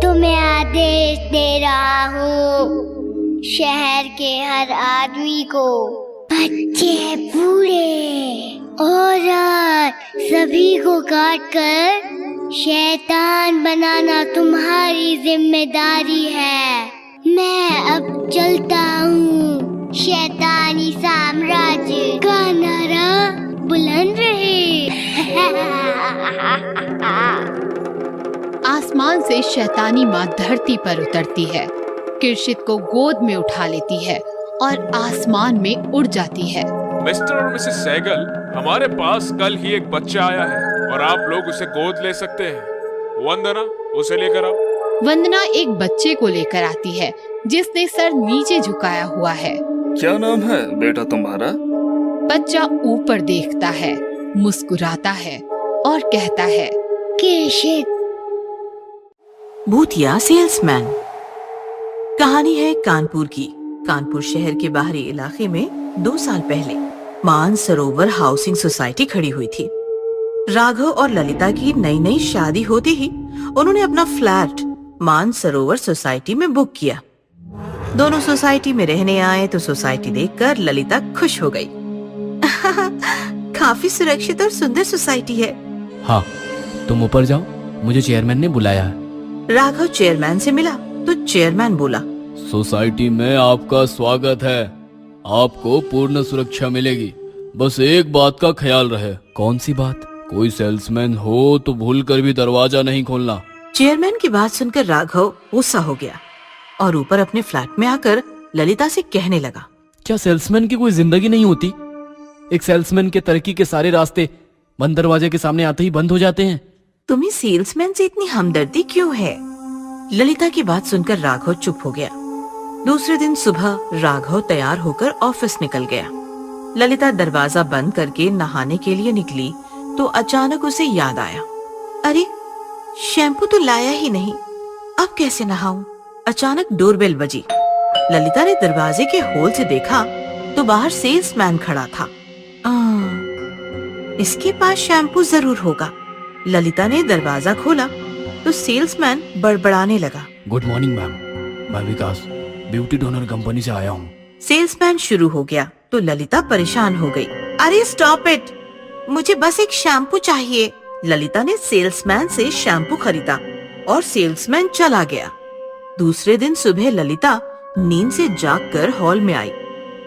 H: तुम्हें आदेश दे रहा हूँ, शहर के हर आदमी को, बच्चे, बूढ़े, औरत, सभी को काट कर शैतान बनाना तुम्हारी जिम्मेदारी है। मैं अब चलता हूँ। शैतानी साम्राज्य का नारा बुलंद रहे।
E: आसमान से शैतानी माँ धरती पर उतरती है, किर्शित को गोद में उठा लेती है और आसमान में उड़ जाती है।
G: मिस्टर और मिसेस सहगल, हमारे पास कल ही एक बच्चा आया है और आप लोग उसे गोद ले सकते हैं। वंदना, उसे लेकर आओ।
E: वंदना एक बच्चे को लेकर आती है जिसने सर नीचे झुकाया हुआ है।
F: क्या नाम है बेटा तुम्हारा?
E: बच्चा ऊपर देखता है, मुस्कुराता है और कहता है,
H: किर्शित।
A: भूतिया सेल्समैन। कहानी है कानपुर की। कानपुर शहर के बाहरी इलाके में 2 साल पहले मानसरोवर हाउसिंग सोसाइटी खड़ी हुई थी। राघव और ललिता की नई नई शादी होते ही उन्होंने अपना फ्लैट मानसरोवर सोसाइटी में बुक किया। दोनों सोसाइटी में रहने आए तो सोसाइटी देखकर ललिता खुश हो गई। काफी सुरक्षित और सुंदर सोसाइटी है।
B: हाँ, तुम ऊपर जाओ, मुझे चेयरमैन ने बुलाया है।
A: राघव चेयरमैन से मिला तो चेयरमैन बोला,
B: सोसाइटी में आपका स्वागत है। आपको पूर्ण सुरक्षा मिलेगी, बस एक बात का ख्याल रहे। कौन सी बात? कोई सेल्समैन हो तो भूलकर भी दरवाजा नहीं खोलना।
A: चेयरमैन की बात सुनकर राघव गुस्सा हो गया और ऊपर अपने फ्लैट में आकर ललिता से कहने लगा,
B: क्या सेल्समैन की कोई जिंदगी नहीं होती? एक सेल्समैन के तरक्की के सारे रास्ते बंद दरवाजे के सामने आते ही बंद हो जाते हैं।
A: तुम्हें सेल्समैन से इतनी हमदर्दी क्यों है? ललिता की बात सुनकर राघव चुप हो गया। दूसरे दिन सुबह राघव तैयार होकर ऑफिस निकल गया। ललिता दरवाजा बंद करके नहाने के लिए निकली तो अचानक उसे याद आया, अरे शैम्पू तो लाया ही नहीं, अब कैसे नहाऊं? अचानक डोरबेल बजी। ललिता ने दरवाजे के होल से देखा तो बाहर सेल्समैन खड़ा था। इसके पास शैम्पू जरूर होगा। ललिता ने दरवाजा खोला तो सेल्समैन बड़बड़ाने लगा,
B: गुड मॉर्निंग मैम, मैं विकास ब्यूटी डोनर कंपनी से आया हूँ।
A: सेल्समैन शुरू हो गया तो ललिता परेशान हो गई। अरे स्टॉप इट, मुझे बस एक शैम्पू चाहिए। ललिता ने सेल्समैन से शैम्पू खरीदा और सेल्समैन चला गया। दूसरे दिन सुबह ललिता नींद से जागकर हॉल में आई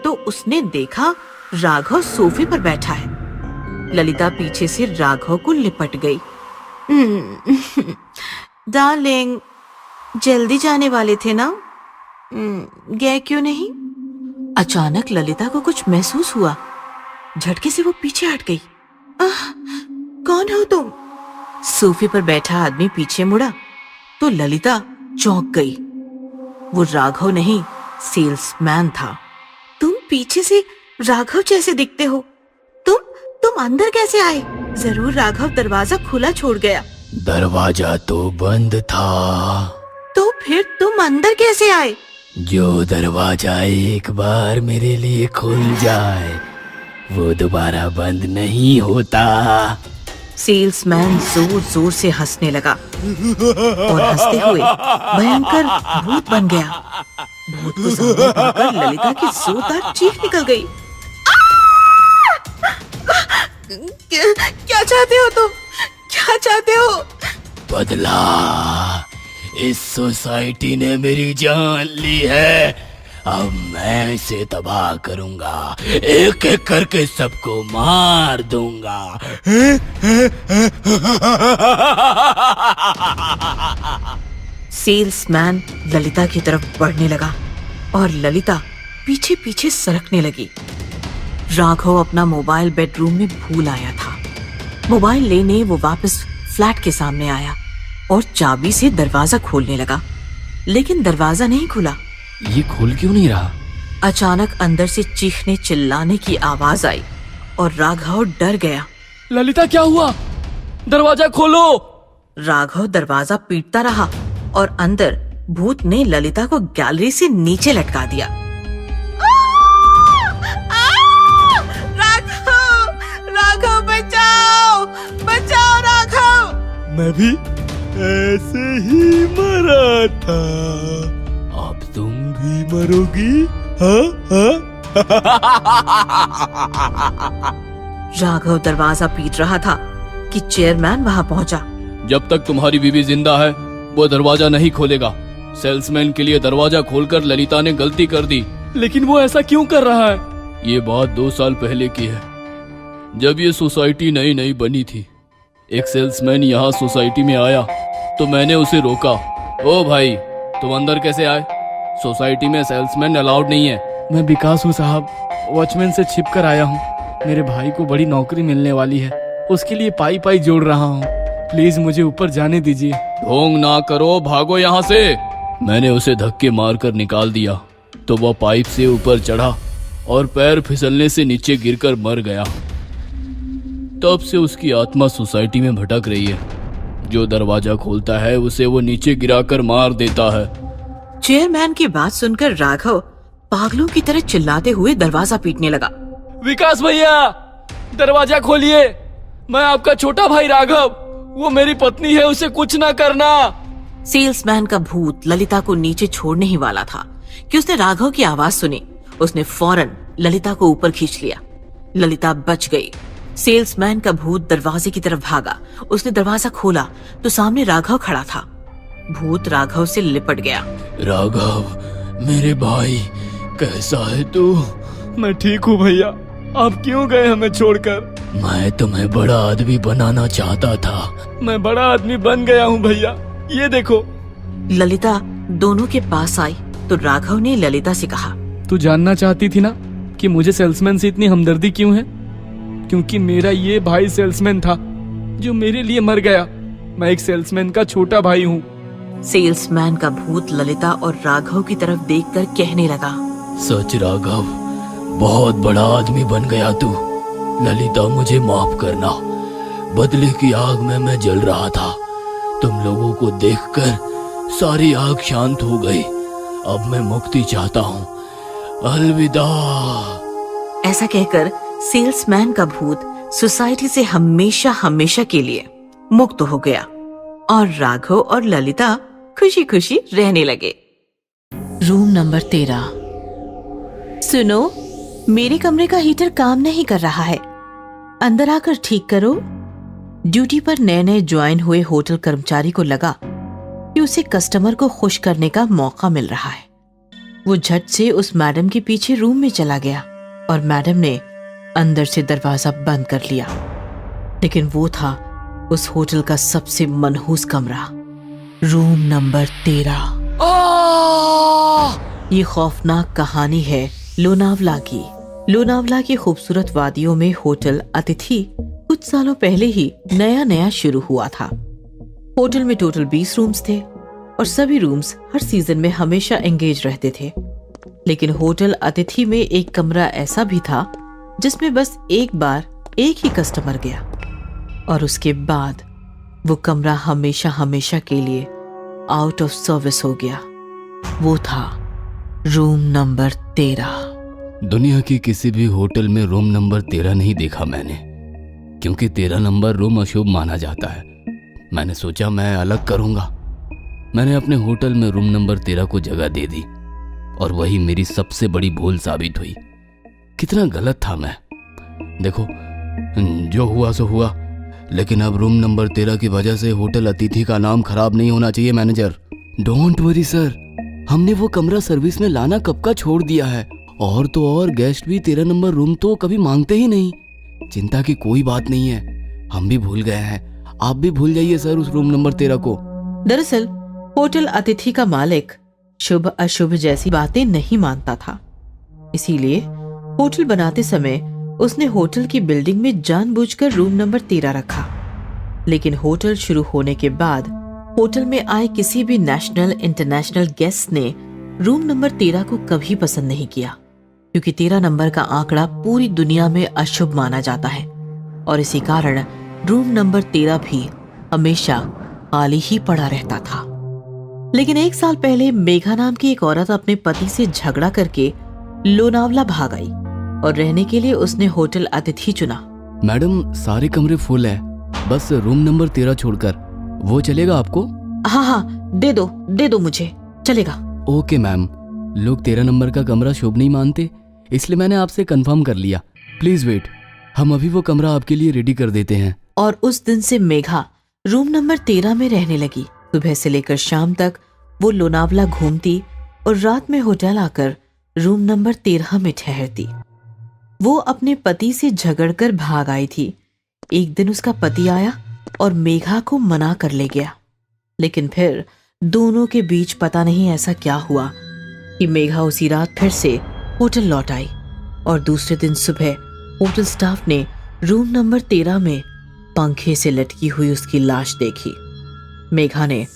A: तो उसने देखा राघव सोफे पर बैठा है। ललिता पीछे से राघव को लिपट गई। डार्लिंग, जल्दी जाने वाले थे ना, गए क्यों नहीं? अचानक ललिता को कुछ महसूस हुआ। झटके से वो पीछे हट गई। कौन हो तुम? सोफे पर बैठा आदमी पीछे मुड़ा तो ललिता चौंक गई। वो राघव नहीं, सेल्समैन था। तुम पीछे से राघव जैसे दिखते हो, तुम अंदर कैसे आए? जरूर राघव दरवाजा खुला छोड़ गया।
B: दरवाजा तो बंद था।
A: तो फिर तुम अंदर कैसे आए?
B: जो दरवाजा एक बार मेरे लिए खुल जाए वो दोबारा बंद नहीं होता।
A: सेल्समैन जोर जोर से हंसने लगा और हंसते हुए भयंकर भूत बन गया। भूत को सामने पाकर ललिता की जोरदार चीख निकल गई। क्या चाहते हो तुम? क्या चाहते हो?
B: बदला। इस सोसाइटी ने मेरी जान ली है। अब मैं इसे तबाह करूंगा, एक एक करके सबको मार दूंगा।
A: सेल्समैन ललिता की तरफ बढ़ने लगा और ललिता पीछे पीछे सरकने लगी। राघव अपना मोबाइल बेडरूम में भूल आया था। मोबाइल लेने वो वापस फ्लैट के सामने आया और चाबी से दरवाजा खोलने लगा, लेकिन दरवाजा नहीं खुला।
B: ये खोल क्यों नहीं रहा?
A: अचानक अंदर से चीखने चिल्लाने की आवाज आई और राघव डर गया।
C: ललिता क्या हुआ? दरवाजा खोलो।
A: राघव दरवाजा पीटता रहा और अंदर भूत ने ललिता को गैलरी से नीचे लटका दिया। राघव बचाओ, बचाओ राघव।
C: मैं भी ऐसे ही मरा था, अब तुम भी मरोगी।
A: राघव दरवाजा पीट रहा था कि चेयरमैन वहां पहुंचा।
C: जब तक तुम्हारी बीवी जिंदा है वो दरवाजा नहीं खोलेगा। सेल्समैन के लिए दरवाजा खोलकर ललिता ने गलती कर दी। लेकिन वो ऐसा क्यों कर रहा है? ये बात 2 साल पहले की है, जब ये सोसाइटी नई नई बनी थी। एक सेल्समैन यहाँ सोसाइटी में आया तो मैंने उसे रोका। ओ भाई, तुम अंदर कैसे आए? सोसाइटी में सेल्समैन अलाउड नहीं है। मैं विकास हूँ साहब, वॉचमैन से छिप कर आया हूँ। मेरे भाई को बड़ी नौकरी मिलने वाली है, उसके लिए पाई पाई जोड़ रहा हूँ। प्लीज मुझे ऊपर जाने दीजिए। ढोंग ना करो, भागो यहाँ से। मैंने उसे धक्के मारकर निकाल दिया तो वह पाइप से ऊपर चढ़ा और पैर फिसलने से नीचे गिरकर मर गया। तब से उसकी आत्मा सोसाइटी में भटक रही है। जो दरवाजा खोलता है उसे वो नीचे गिराकर मार देता है।
A: चेयरमैन की बात सुनकर राघव पागलों की तरह चिल्लाते हुए दरवाजा पीटने लगा।
C: विकास भैया, दरवाजा खोलिए। मैं आपका छोटा भाई राघव, वो मेरी पत्नी है, उसे कुछ ना करना।
A: सेल्समैन का भूत ललिता को नीचे छोड़ने ही वाला था कि उसने राघव की आवाज सुनी। उसने फौरन ललिता को ऊपर खींच लिया। ललिता बच गई। सेल्समैन का भूत दरवाजे की तरफ भागा। उसने दरवाजा खोला तो सामने राघव खड़ा था। भूत राघव से लिपट गया।
C: राघव, मेरे भाई, कैसा है तू? मैं ठीक हूँ भैया, आप क्यों गए हमें छोड़कर? मैं तुम्हें बड़ा आदमी बनाना चाहता था। मैं बड़ा आदमी बन गया हूँ भैया, ये देखो।
A: ललिता दोनों के पास आई तो राघव ने ललिता से कहा,
C: तू जानना चाहती थी ना कि मुझे सेल्समैन से इतनी हमदर्दी क्यों है? क्योंकि मेरा ये भाई सेल्समैन था जो मेरे लिए मर गया। मैं एक सेल्समैन का छोटा भाई हूँ।
A: सेल्समैन का भूत ललिता और राघव की तरफ देखकर कहने लगा,
C: सच राघव, बहुत बड़ा आदमी बन गया तू। ललिता, मुझे माफ करना। बदले की आग में मैं जल रहा था। तुम लोगों को देखकर सारी आग शांत हो गई। अब मैं मुक्ति चाहता हूँ। अलविदा।
A: ऐसा कहकर सेल्समैन का भूत सोसाइटी से हमेशा हमेशा के लिए मुक्त हो गया और राघव और ललिता खुशी खुशी रहने लगे। Room number 13। सुनो, मेरे कमरे का हीटर काम नहीं कर रहा है, अंदर आकर ठीक करो। ड्यूटी पर नए नए ज्वाइन हुए होटल कर्मचारी को लगा कि उसे कस्टमर को खुश करने का मौका मिल रहा है। वो झट से उस मैडम के पीछे रूम में चला गया और मैडम ने अंदर से दरवाजा बंद कर लिया। लेकिन वो था उस होटल का सबसे मनहूस कमरा, रूम नंबर 13। ये खौफनाक कहानी है लोनावला की। लोनावला की खूबसूरत वादियों में होटल अतिथि कुछ सालों पहले ही नया नया शुरू हुआ था। होटल में टोटल 20 रूम्स थे और सभी रूम्स हर सीजन में हमेशा एंगेज रहते थे। लेकिन होटल अतिथि में एक कमरा ऐसा भी था जिसमें बस एक बार एक ही कस्टमर गया और उसके बाद वो कमरा हमेशा हमेशा के लिए आउट ऑफ सर्विस हो गया। वो था रूम नंबर 13।
B: दुनिया के किसी भी होटल में रूम नंबर 13 नहीं देखा मैंने, क्योंकि 13 नंबर रूम अशुभ माना जाता है। मैंने सोचा मैं अलग करूंगा। मैंने अपने होटल में रूम नंबर 13 को जगह दे दी और वही मेरी सबसे बड़ी भूल साबित हुई। कितना गलत था मैं। देखो, जो हुआ सो हुआ, लेकिन अब रूम नंबर 13 की वजह से होटल अतिथि का नाम खराब नहीं होना चाहिए। मैनेजर, डोंट वरी सर, हमने वो कमरा सर्विस में लाना कब का छोड़ दिया है, और तो और गेस्ट भी 13 नंबर रूम तो कभी मांगते ही नहीं। चिंता की कोई बात नहीं है, हम भी भूल गए हैं, आप भी भूल जाइए सर उस रूम नंबर 13 को।
A: दरअसल होटल अतिथि का मालिक शुभ अशुभ जैसी बातें नहीं मानता था, इसीलिए होटल बनाते समय उसने होटल की बिल्डिंग में जानबूझकर रूम नंबर 13 रखा। लेकिन होटल शुरू होने के बाद होटल में आए किसी भी नेशनल इंटरनेशनल गेस्ट ने रूम नंबर 13 को कभी पसंद नहीं किया, क्योंकि 13 नंबर का आंकड़ा पूरी दुनिया में अशुभ माना जाता है और इसी कारण रूम नंबर 13 भी हमेशा खाली ही पड़ा रहता था। लेकिन 1 साल पहले मेघा नाम की एक औरत अपने पति से झगड़ा करके लोनावला भाग आई और रहने के लिए उसने होटल अतिथि चुना।
B: मैडम सारे कमरे फुल है, बस रूम नंबर 13 छोड़कर, वो चलेगा आपको?
A: हाँ हाँ, दे दो मुझे, चलेगा।
B: ओके मैम, लोग 13 नंबर का कमरा शुभ नहीं मानते, इसलिए मैंने आपसे कंफर्म कर लिया। प्लीज वेट, हम अभी वो कमरा आपके लिए रेडी कर देते हैं।
A: और उस दिन से मेघा रूम नंबर 13 में रहने लगी। सुबह से लेकर शाम तक वो लोनावला घूमती और रात में होटल आकर रूम नंबर 13 में ठहरती। वो अपने पति से झगड़कर भाग आई थी। एक दिन उसका पति आया और मेघा को मना कर ले गया, लेकिन फिर दोनों के बीच पता नहीं ऐसा क्या हुआ कि मेघा उसी रात फिर से होटल लौट आई और दूसरे दिन सुबह होटल स्टाफ ने रूम नंबर 13 में पंखे से लटकी हुई उसकी लाश देखी। मेघा ने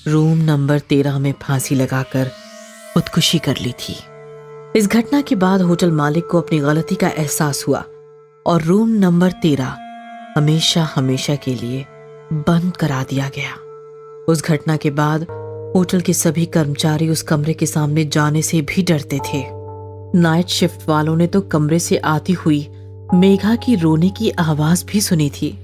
A: रूम नंबर 13 में फांसी लगाकर खुदकुशी कर ली थी। इस घटना के बाद होटल मालिक को अपनी गलती का एहसास हुआ और रूम नंबर 13 हमेशा हमेशा के लिए बंद करा दिया गया। उस घटना के बाद होटल के सभी कर्मचारी उस कमरे के सामने जाने से भी डरते थे। नाइट शिफ्ट वालों ने तो कमरे से आती हुई मेघा की रोने की आवाज भी सुनी थी।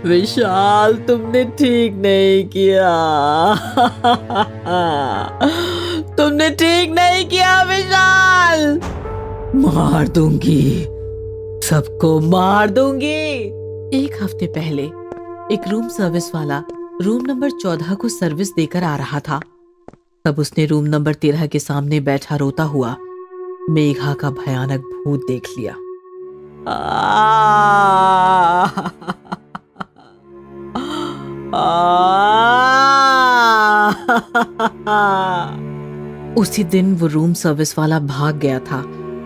A: विशाल, तुमने ठीक नहीं किया। तुमने ठीक नहीं किया विशाल। मार दूंगी, सबको मार दूंगी। 1 हफ्ते पहले एक रूम सर्विस वाला रूम नंबर 14 को सर्विस देकर आ रहा था। तब उसने रूम नंबर 13 के सामने बैठा रोता हुआ मेघा का भयानक भूत देख लिया। उसी दिन वो रूम सर्विस वाला भाग गया था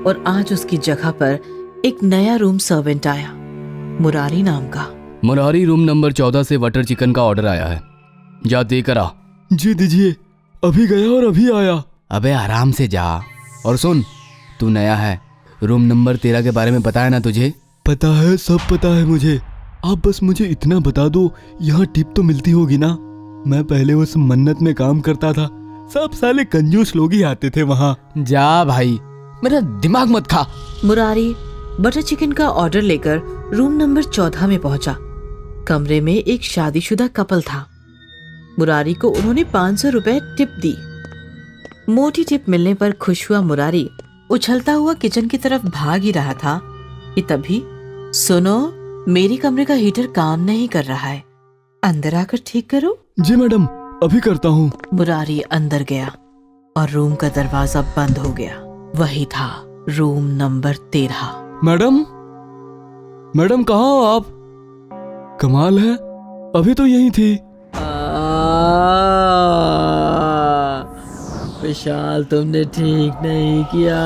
A: और आज उसकी जगह पर एक नया रूम सर्वेंट आया, मुरारी नाम का।
B: मुरारी, रूम नंबर 14 से बटर चिकन का ऑर्डर आया है, जा देकर आ।
C: जी दीजिए, अभी गया और अभी आया।
B: अबे आराम से जा। और सुन, तू नया है, रूम नंबर 13 के बारे में पता है ना तुझे?
C: पता है, सब पता है मुझे। आप बस मुझे इतना बता दो, यहाँ टिप तो मिलती होगी ना? मैं पहले उस मन्नत में काम करता था, सब साले कंजूस लोग ही आते थे वहाँ।
B: जा भाई, मेरा दिमाग मत खा।
A: मुरारी बटर चिकन का ऑर्डर लेकर रूम नंबर 14 में पहुंचा। कमरे में एक शादीशुदा कपल था। मुरारी को उन्होंने 500 रुपए टिप दी। मोटी टिप मिलने पर खुश हुआ मुरारी उछलता हुआ किचन की तरफ भाग ही रहा था कि तभी, सुनो, मेरी कमरे का हीटर काम नहीं कर रहा है, अंदर आकर ठीक करो।
C: जी मैडम, अभी करता हूँ।
A: मुरारी अंदर गया और रूम का दरवाजा बंद हो गया। वही था रूम नंबर 13।
C: मैडम कहाँ हो आप? कमाल है, अभी तो यही थी।
A: विशाल, तुमने ठीक नहीं किया।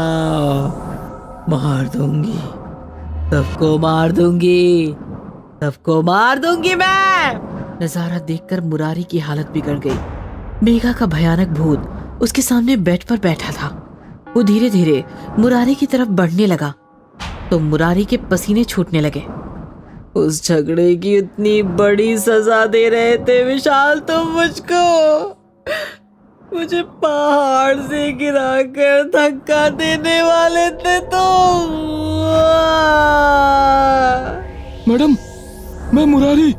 A: मार दूंगी, सबको मार दूंगी, सबको मार दूंगी मैं। नजारा देखकर मुरारी की हालत बिगड़ गई। मेघा का भयानक भूत उसके सामने बेड पर बैठा था। वो धीरे धीरे मुरारी की तरफ बढ़ने लगा तो मुरारी के पसीने छूटने लगे। उस झगड़े की इतनी बड़ी सजा दे रहे थे विशाल तुम मुझको। मुझे पहाड़ से गिराकर धक्का देने वाले थे तुम।
C: मैडम, मैं मुरारी।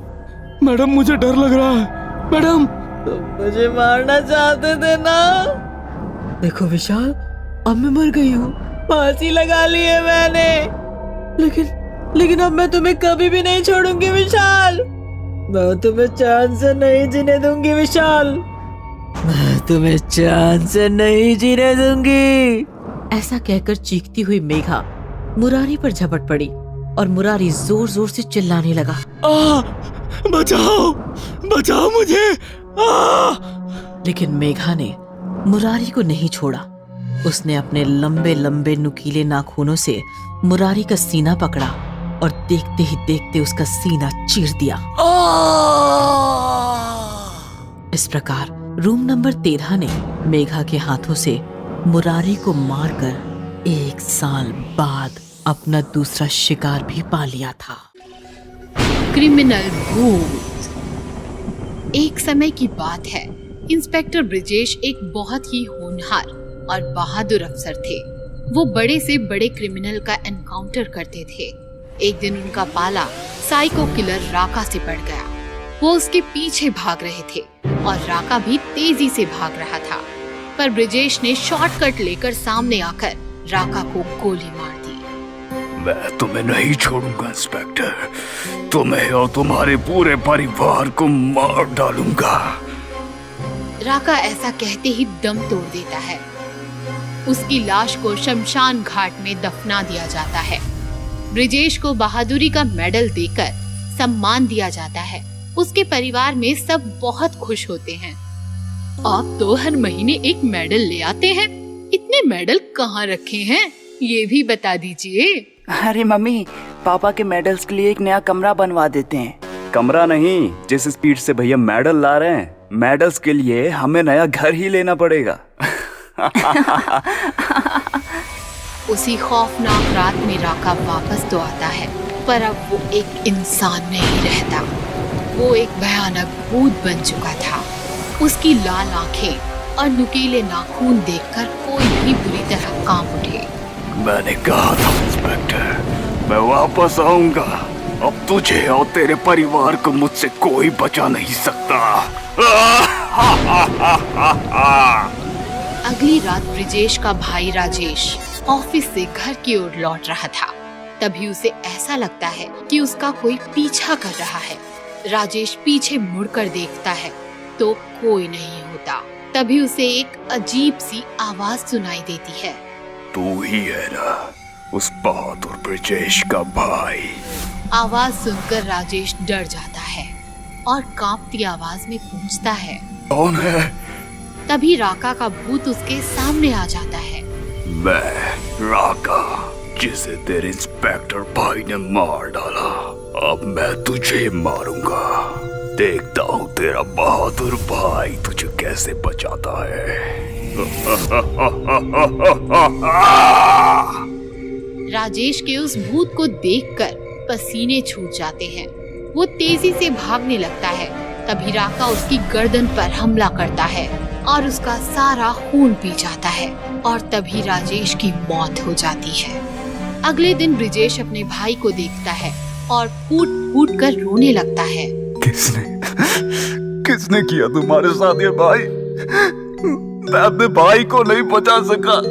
C: मैडम, मुझे डर लग रहा है। मैडम,
A: तुम मुझे मारना चाहते थे ना? देखो विशाल, अब मैं मर गई हूँ, फांसी लगा ली है मैंने, लेकिन अब मैं तुम्हें कभी भी नहीं छोड़ूंगी विशाल। मैं तुम्हें चैन से नहीं जीने दूंगी विशाल। मैं तुम्हें चैन से नहीं जीने दूंगी। ऐसा कहकर चीखती हुई मेघा मुरारी पर झपट पड़ी और मुरारी जोर जोर से चिल्लाने लगा,
C: बचाओ बचाओ मुझे।
A: लेकिन मेघा ने मुरारी को नहीं छोड़ा। उसने अपने लंबे लंबे नुकीले नाखूनों से मुरारी का सीना पकड़ा और देखते ही देखते उसका सीना चीर दिया। इस प्रकार रूम नंबर 13 ने मेघा के हाथों से मुरारी को मारकर 1 साल बाद अपना दूसरा शिकार भी पा लिया था।
E: क्रिमिनल भूत। एक समय की बात है, इंस्पेक्टर ब्रिजेश एक बहुत ही होनहार और बहादुर अफसर थे। वो बड़े से बड़े क्रिमिनल का एनकाउंटर करते थे। एक दिन उनका पाला साइको किलर राका से पड़ गया। वो उसके पीछे भाग रहे थे और राका भी तेजी से भाग रहा था, पर ब्रिजेश ने शॉर्टकट लेकर सामने आकर राका को गोली मार दी।
F: मैं तुम्हें नहीं छोड़ूंगा इंस्पेक्टर, तुम्हें और तुम्हारे पूरे परिवार को मार डालूंगा।
E: राका ऐसा कहते ही दम तोड़ देता है। उसकी लाश को शमशान घाट में दफना दिया जाता है। ब्रिजेश को बहादुरी का मेडल देकर सम्मान दिया जाता है। उसके परिवार में सब बहुत खुश होते हैं। आप तो हर महीने एक मेडल ले आते हैं, इतने मेडल कहाँ रखे हैं ये भी बता दीजिए।
I: अरे मम्मी, पापा के मेडल्स के लिए एक नया कमरा बनवा देते हैं।
F: कमरा नहीं, जिस स्पीड से भैया मेडल ला रहे हैं, मेडल्स के लिए हमें नया घर ही लेना पड़ेगा।
E: उसी खौफनाक रात में राका वापस तो आता है, पर अब वो एक इंसान नहीं रहता। वो एक भयानक भूत बन चुका था। उसकी लाल आंखें और नुकीले नाखून देखकर कोई भी बुरी तरह कांप उठे।
F: मैंने कहा था इंस्पेक्टर, मैं वापस आऊंगा। अब तुझे और तेरे परिवार को मुझसे कोई बचा नहीं सकता।
E: अगली रात ब्रिजेश का भाई राजेश ऑफिस से घर की ओर लौट रहा था। तभी उसे ऐसा लगता है कि उसका कोई पीछा कर रहा है। राजेश पीछे मुड़कर देखता है तो कोई नहीं होता। तभी उसे एक अजीब सी आवाज सुनाई देती है।
F: तू ही है ना उस बहादुर ब्रिजेश का भाई?
E: आवाज सुनकर राजेश डर जाता है और कांपती आवाज में पूछता है,
F: कौन है?
E: तभी राका का भूत उसके सामने आ जाता है।
F: मैं राका, जिसे तेरे इंस्पेक्टर भाई ने मार डाला। अब मैं तुझे मारूंगा। देखता हूँ तेरा बहादुर भाई तुझे कैसे बचाता है।
E: राजेश के उस भूत को देखकर पसीने छूट जाते हैं। वो तेजी से भागने लगता है। तभी राका उसकी गर्दन पर हमला करता है और उसका सारा खून पी जाता है और तभी राजेश की मौत हो जाती है। अगले दिन ब्रिजेश अपने भाई को देखता है और फूट फूट कर रोने लगता है।
F: किसने किया तुम्हारे साथ ये भाई? मैं अपने भाई को नहीं बचा सका।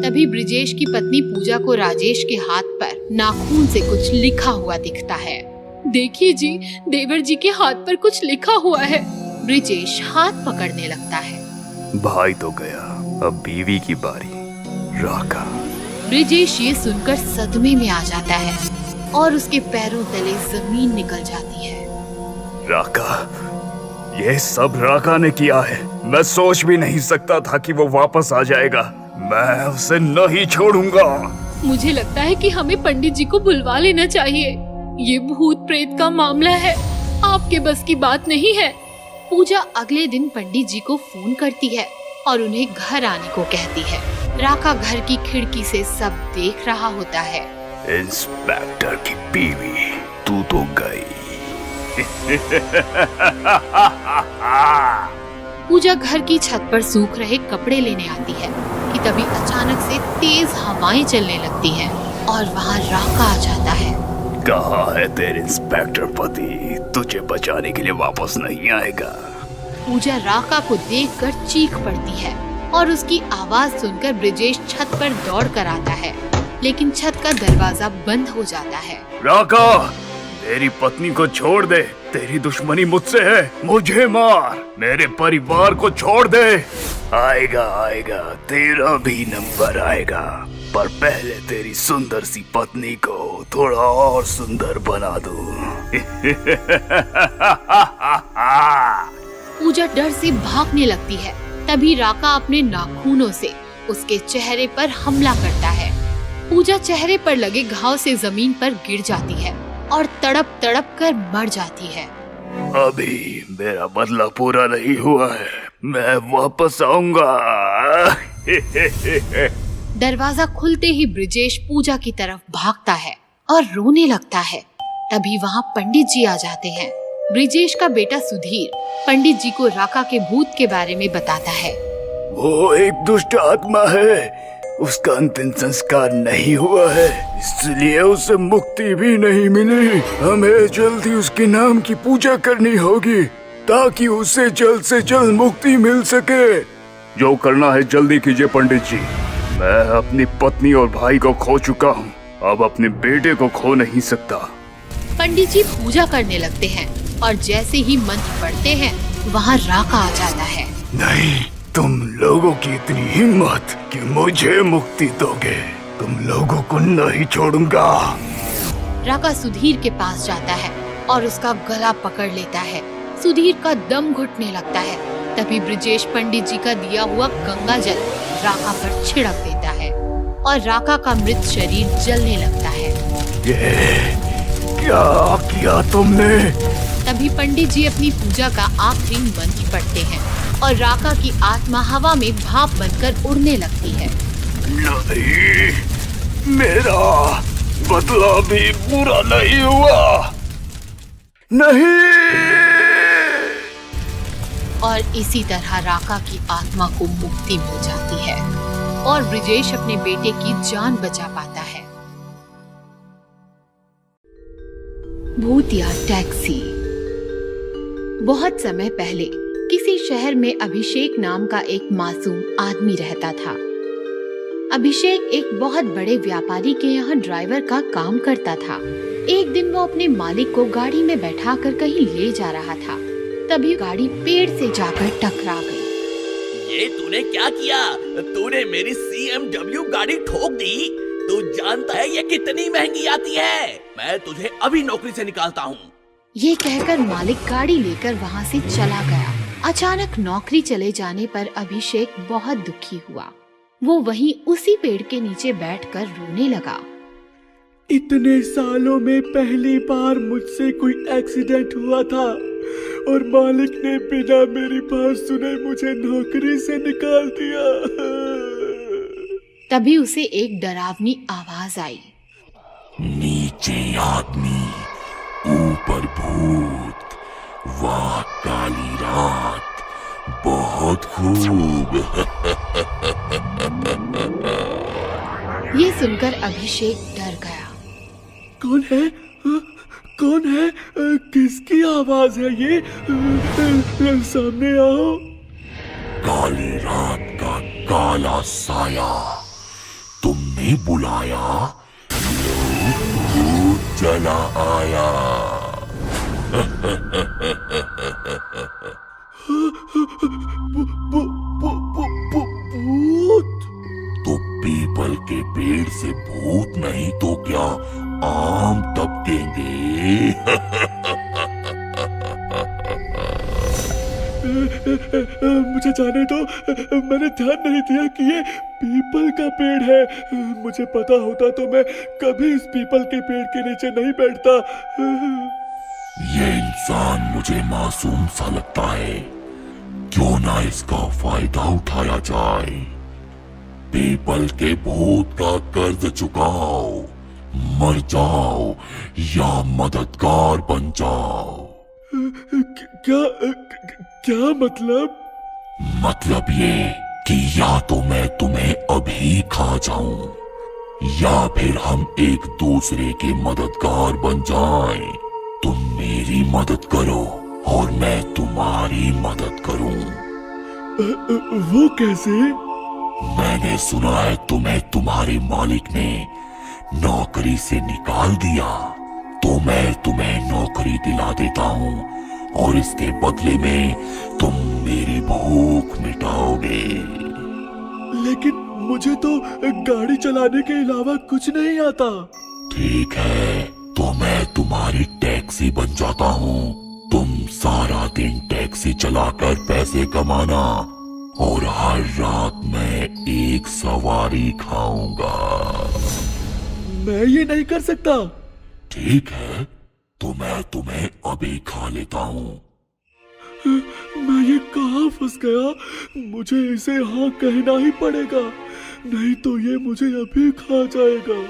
E: तभी ब्रिजेश की पत्नी पूजा को राजेश के हाथ पर नाखून से कुछ लिखा हुआ दिखता है। देखिए जी, देवर जी के हाथ पर कुछ लिखा हुआ है। ब्रिजेश हाथ पकड़ने लगता है।
F: भाई तो गया, अब बीवी की बारी। राका।
E: ब्रिजेश ये सुनकर सदमे में आ जाता है और उसके पैरों तले जमीन निकल जाती है।
F: राका, ये सब राका ने किया है। मैं सोच भी नहीं सकता था कि वो वापस आ जाएगा। मैं उसे नहीं छोड़ूंगा।
E: मुझे लगता है कि हमें पंडित जी को बुलवा लेना चाहिए। ये भूत प्रेत का मामला है, आपके बस की बात नहीं है। पूजा अगले दिन पंडित जी को फोन करती है और उन्हें घर आने को कहती है। राका घर की खिड़की से सब देख रहा होता है।
F: इंस्पेक्टर की बीवी, तू तो गई।
E: पूजा घर की छत पर सूख रहे कपड़े लेने आती है कि तभी अचानक से तेज हवाएं चलने लगती हैं और वहाँ राका आ जाता है।
F: कहाँ है तेरे इंस्पेक्टर पति? तुझे बचाने के लिए वापस नहीं आएगा।
E: पूजा राका को देखकर चीख पड़ती है और उसकी आवाज सुनकर ब्रिजेश छत पर दौड़ कर आता है। लेकिन छत का दरवाजा बंद हो जाता है।
F: राका, मेरी पत्नी को छोड़ दे। तेरी दुश्मनी मुझसे है, मुझे मार। मेरे परिवार को छोड़ दे। आएगा तेरा भी नंबर आएगा, पर पहले तेरी सुंदर सी पत्नी को थोड़ा और सुंदर बना दूं।
E: पूजा डर से भागने लगती है। तभी राका अपने नाखूनों से उसके चेहरे पर हमला करता है। पूजा चेहरे पर लगे घाव से जमीन पर गिर जाती है और तड़प तड़प कर मर जाती है।
F: अभी मेरा बदला पूरा नहीं हुआ है, मैं वापस आऊंगा।
E: दरवाजा खुलते ही ब्रिजेश पूजा की तरफ भागता है और रोने लगता है। तभी वहाँ पंडित जी आ जाते हैं। ब्रिजेश का बेटा सुधीर पंडित जी को राका के भूत के बारे में बताता है।
F: वो एक दुष्ट आत्मा है, उसका अंतिम संस्कार नहीं हुआ है, इसलिए उसे मुक्ति भी नहीं मिली। हमें जल्दी उसके नाम की पूजा करनी होगी ताकि उसे जल्द से जल्द मुक्ति मिल सके। जो करना है जल्दी कीजिए पंडित जी। मैं अपनी पत्नी और भाई को खो चुका हूँ, अब अपने बेटे को खो नहीं सकता।
E: पंडित जी पूजा करने लगते हैं और जैसे ही मंत्र पढ़ते हैं वहाँ राका आ जाता है।
F: नहीं, तुम लोगों की इतनी हिम्मत कि मुझे मुक्ति दोगे, तुम लोगों को नहीं छोड़ूंगा।
E: राका सुधीर के पास जाता है और उसका गला पकड़ लेता है। सुधीर का दम घुटने लगता है। तभी ब्रिजेश पंडित जी का दिया हुआ गंगा जल राका पर छिड़क देता है और राका का मृत शरीर जलने लगता है।
F: ये क्या किया तुमने?
E: तभी पंडित जी अपनी पूजा का आखिरी मंत्र पढ़ते हैं और राका की आत्मा हवा में भाप बनकर उड़ने लगती है।
F: नहीं, मेरा बदला भी पूरा नहीं हुआ। नहीं।
E: और इसी तरह राका की आत्मा को मुक्ति मिल जाती है और ब्रिजेश अपने बेटे की जान बचा पाता है। भूतिया टैक्सी। बहुत समय पहले किसी शहर में अभिषेक नाम का एक मासूम आदमी रहता था। अभिषेक एक बहुत बड़े व्यापारी के यहाँ ड्राइवर का काम करता था। एक दिन वो अपने मालिक को गाड़ी में बैठाकर कहीं ले जा रहा था। तभी गाड़ी पेड़ से जाकर टकरा गई।
J: ये तूने क्या किया? तूने मेरी CMW गाड़ी ठोक दी। तू जानता है ये कितनी महंगी आती है? मैं तुझे अभी नौकरी से निकालता हूँ।
E: ये कहकर मालिक गाड़ी लेकर वहाँ से चला गया। अचानक नौकरी चले जाने पर अभिषेक बहुत दुखी हुआ। वो वहीं उसी पेड़ के नीचे बैठकर रोने लगा।
C: इतने सालों में पहली बार मुझसे कोई एक्सीडेंट हुआ था और मालिक ने बिना मेरी बात सुने मुझे नौकरी से निकाल दिया।
E: तभी उसे एक डरावनी आवाज आई।
K: नीचे आदमी, ऊपर भूत, वाह काली रात, बहुत खूब।
E: ये सुनकर अभिषेक डर गया।
C: कौन है? कौन है? किसकी आवाज है ये? सामने आओ।
K: काली रात का काला साया, तुमने बुलाया, भूत चला आया। भूत? तो पीपल के पेड़ से भूत नहीं तो क्या आम टपकेंगे?
C: मुझे जाने दो, मैंने ध्यान नहीं दिया कि ये पीपल का पेड़ है। मुझे पता होता तो मैं कभी इस पीपल के पेड़ के नीचे नहीं बैठता।
K: ये इंसान मुझे मासूम सा लगता है, क्यों ना इसका फायदा उठाया जाए। पीपल के भूत का कर्ज चुकाओ, मर जाओ या मददगार बन जाओ।
C: क्या मतलब?
K: मतलब ये कि या तो मैं तुम्हें अभी खा जाऊं या फिर हम एक दूसरे के मददगार बन जाएं। तुम मेरी मदद करो और मैं तुम्हारी मदद करूं।
C: वो कैसे?
K: मैंने सुना है तुम्हें तुम्हारे मालिक ने नौकरी से निकाल दिया तो मैं तुम्हें नौकरी दिला देता हूँ और इसके बदले में तुम मेरी भूख मिटाओगे।
C: लेकिन मुझे तो गाड़ी चलाने के अलावा कुछ नहीं आता।
K: ठीक है, तो मैं तुम्हारी टैक्सी बन जाता हूँ। तुम सारा दिन टैक्सी चलाकर पैसे कमाना और हर रात मैं एक सवारी खाऊंगा।
C: मैं ये नहीं कर सकता।
K: ठीक है, तो मैं तुम्हें अभी खा लेता हूँ।
C: मैं ये कहाँ फंस गया? मुझे इसे हाँ कहना ही पड़ेगा, नहीं तो ये मुझे अभी खा जाएगा।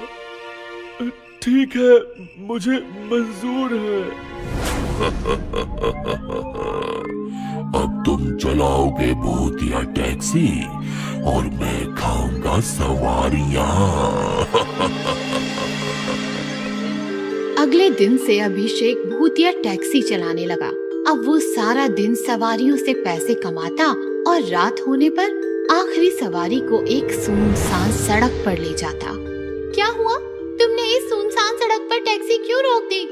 C: ठीक है, मुझे मंजूर है।
K: अब तुम चलाओगे भूतिया टैक्सी और मैं खाऊंगा सवारियां।
E: अगले दिन से अभिषेक भूतिया टैक्सी चलाने लगा। अब वो सारा दिन सवारियों से पैसे कमाता और रात होने पर आखिरी सवारी को एक सुनसान सड़क पर ले जाता। क्या हुआ? तुमने इस सुनसान सड़क पर टैक्सी क्यों रोक दी?